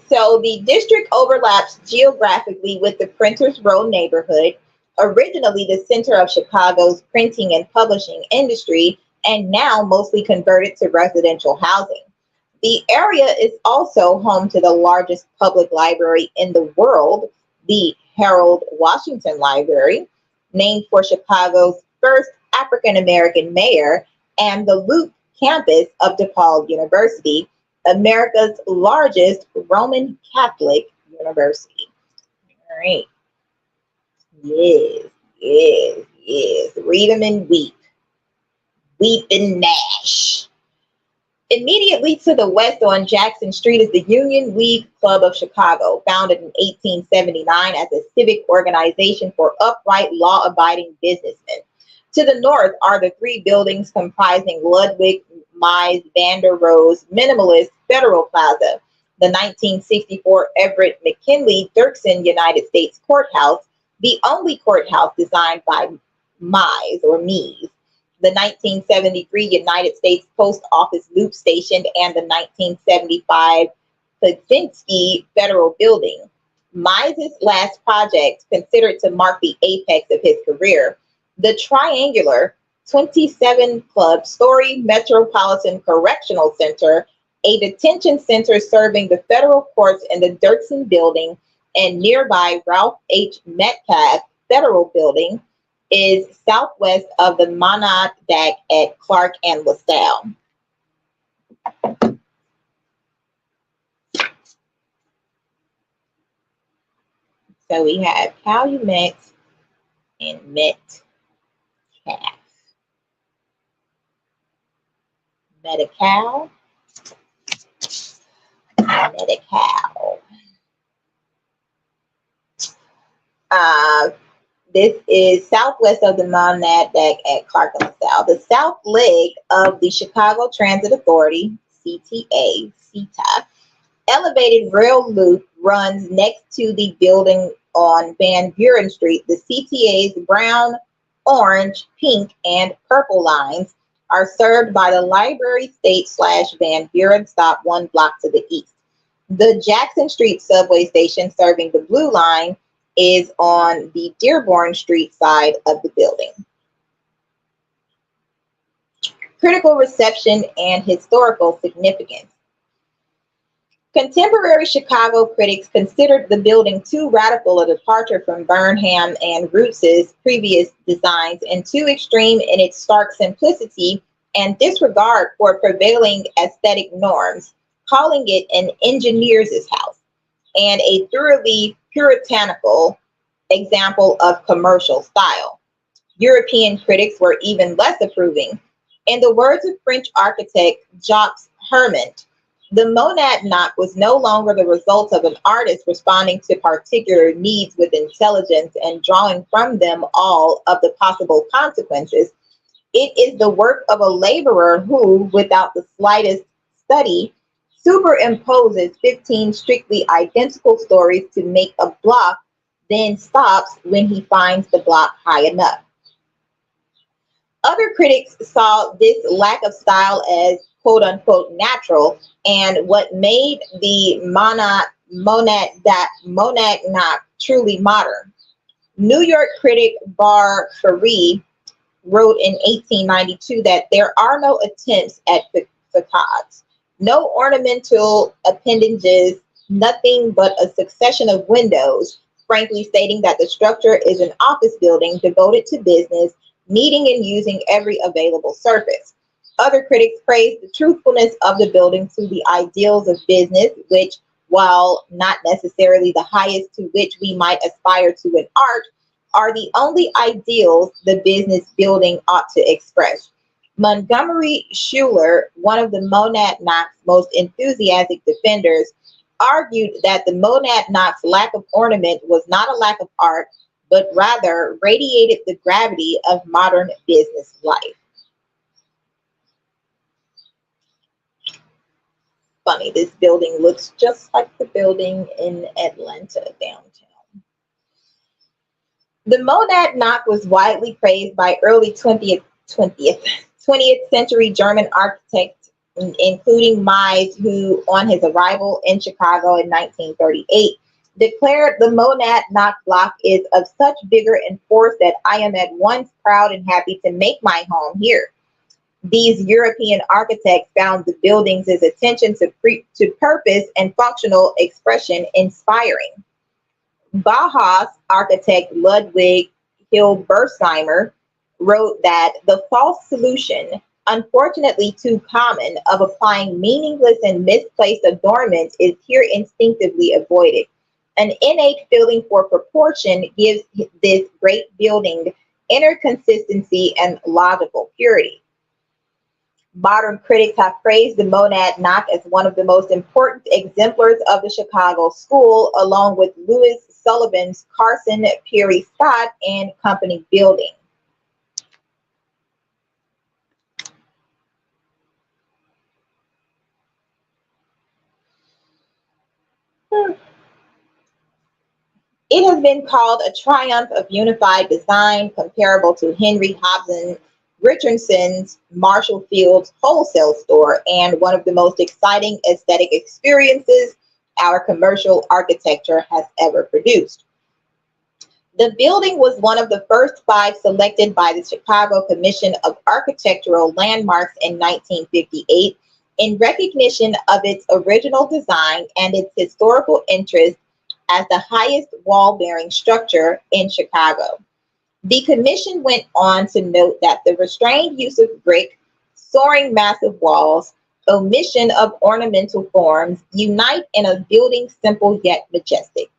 S1: So the district overlaps geographically with the Printers Row neighborhood, originally the center of Chicago's printing and publishing industry, and now mostly converted to residential housing. The area is also home to the largest public library in the world, the Harold Washington Library, named for Chicago's first African American mayor, and the Loop campus of DePaul University, America's largest Roman Catholic university. All right. Yes, yes, yes. Read them and weep. Weep and gnash. Immediately to the west on Jackson Street is the Union League Club of Chicago, founded in 1879 as a civic organization for upright, law-abiding businessmen. To the north are the three buildings comprising Ludwig Mies van der Rohe's minimalist Federal Plaza, the 1964 Everett McKinley Dirksen United States Courthouse, the only courthouse designed by Mies, the 1973 United States Post Office Loop Station, and the 1975 Pudzinski Federal Building. Mies' last project, considered to mark the apex of his career, the triangular 27-club-story Metropolitan Correctional Center, a detention center serving the federal courts in the Dirksen Building and nearby Ralph H. Metcalf Federal Building, is southwest of the Monadnock at Clark and LaSalle. So we have Calumet and Metcalf. Medi-Cal. This is southwest of the Monadnock at Clark and LaSalle. The south leg of the Chicago Transit Authority, CTA, elevated rail loop runs next to the building on Van Buren Street, the CTA's brown, orange, pink, and purple lines are served by the Library State / Van Buren stop 1 block to the east. The Jackson Street subway station serving the blue line is on the Dearborn Street side of the building. Critical reception and historical significance. Contemporary Chicago critics considered the building too radical a departure from Burnham and Roots's previous designs and too extreme in its stark simplicity and disregard for prevailing aesthetic norms, calling it an engineer's house and a thoroughly puritanical example of commercial style. European critics were even less approving. In the words of French architect Jacques Hermant, the Monadnock was no longer the result of an artist responding to particular needs with intelligence and drawing from them all of the possible consequences. It is the work of a laborer who, without the slightest study, superimposes 15 strictly identical stories to make a block, then stops when he finds the block high enough. Other critics saw this lack of style as quote unquote natural and what made the Monadnock truly modern. New York critic Bar Faree wrote in 1892 that there are no attempts at facades, no ornamental appendages, nothing but a succession of windows, frankly stating that the structure is an office building devoted to business, needing and using every available surface. Other critics praised the truthfulness of the building to the ideals of business, which, while not necessarily the highest to which we might aspire to in art, are the only ideals the business building ought to express. Montgomery Schuller, one of the Monadnock's most enthusiastic defenders, argued that the Monadnock's lack of ornament was not a lack of art, but rather radiated the gravity of modern business life. Funny, this building looks just like the building in Atlanta downtown. The Monadnock was widely praised by early 20th century German architects, including Mies, who, on his arrival in Chicago in 1938, declared the Monadnock block is of such vigor and force that I am at once proud and happy to make my home here. These European architects found the building's attention to purpose and functional expression inspiring. Bauhaus architect Ludwig Hilbersheimer wrote that the false solution, unfortunately too common, of applying meaningless and misplaced adornment is here instinctively avoided. An innate feeling for proportion gives this great building inner consistency and logical purity. Modern critics have praised the Monadnock as one of the most important exemplars of the Chicago school, along with Louis Sullivan's Carson Peary Scott and Company building. It has been called a triumph of unified design comparable to Henry Hobson Richardson's Marshall Field's wholesale store and one of the most exciting aesthetic experiences our commercial architecture has ever produced. The building was one of the first 5 selected by the Chicago Commission of Architectural Landmarks in 1958 in recognition of its original design and its historical interest as the highest wall-bearing structure in Chicago. The commission went on to note that the restrained use of brick, soaring massive walls, omission of ornamental forms unite in a building simple yet majestic.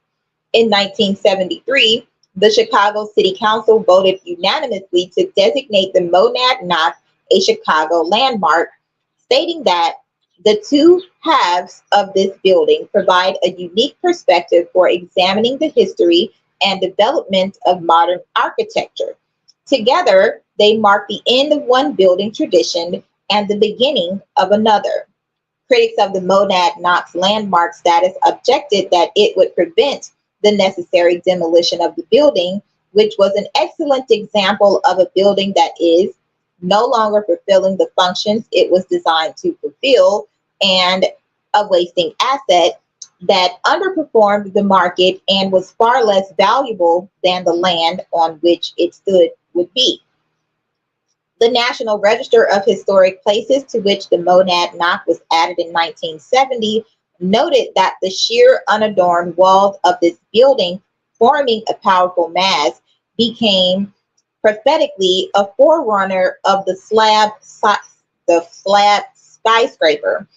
S1: In 1973, the Chicago City Council voted unanimously to designate the Monadnock a Chicago landmark, stating that the two halves of this building provide a unique perspective for examining the history and development of modern architecture. Together, they mark the end of one building tradition and the beginning of another. Critics of the Monadnock's landmark status objected that it would prevent the necessary demolition of the building, which was an excellent example of a building that is no longer fulfilling the functions it was designed to fulfill, and a wasting asset that underperformed the market and was far less valuable than the land on which it stood would be. The National Register of Historic Places, to which the Monadnock was added in 1970, noted that the sheer unadorned walls of this building, forming a powerful mass, became prophetically a forerunner of the slab skyscraper,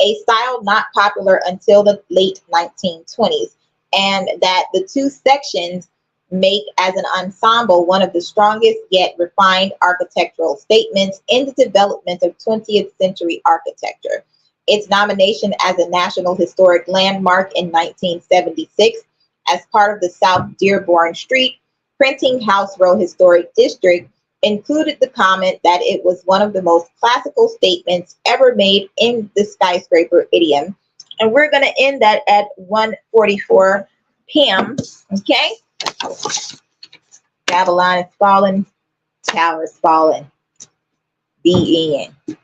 S1: a style not popular until the late 1920s, and that the two sections make as an ensemble one of the strongest yet refined architectural statements in the development of 20th century architecture. Its nomination as a National Historic Landmark in 1976 as part of the South Dearborn Street Printing House Row Historic District included the comment that it was one of the most classical statements ever made in the skyscraper idiom. And we're going to end that at 1:44 p.m. Okay? Babylon is falling, tower is falling. The end.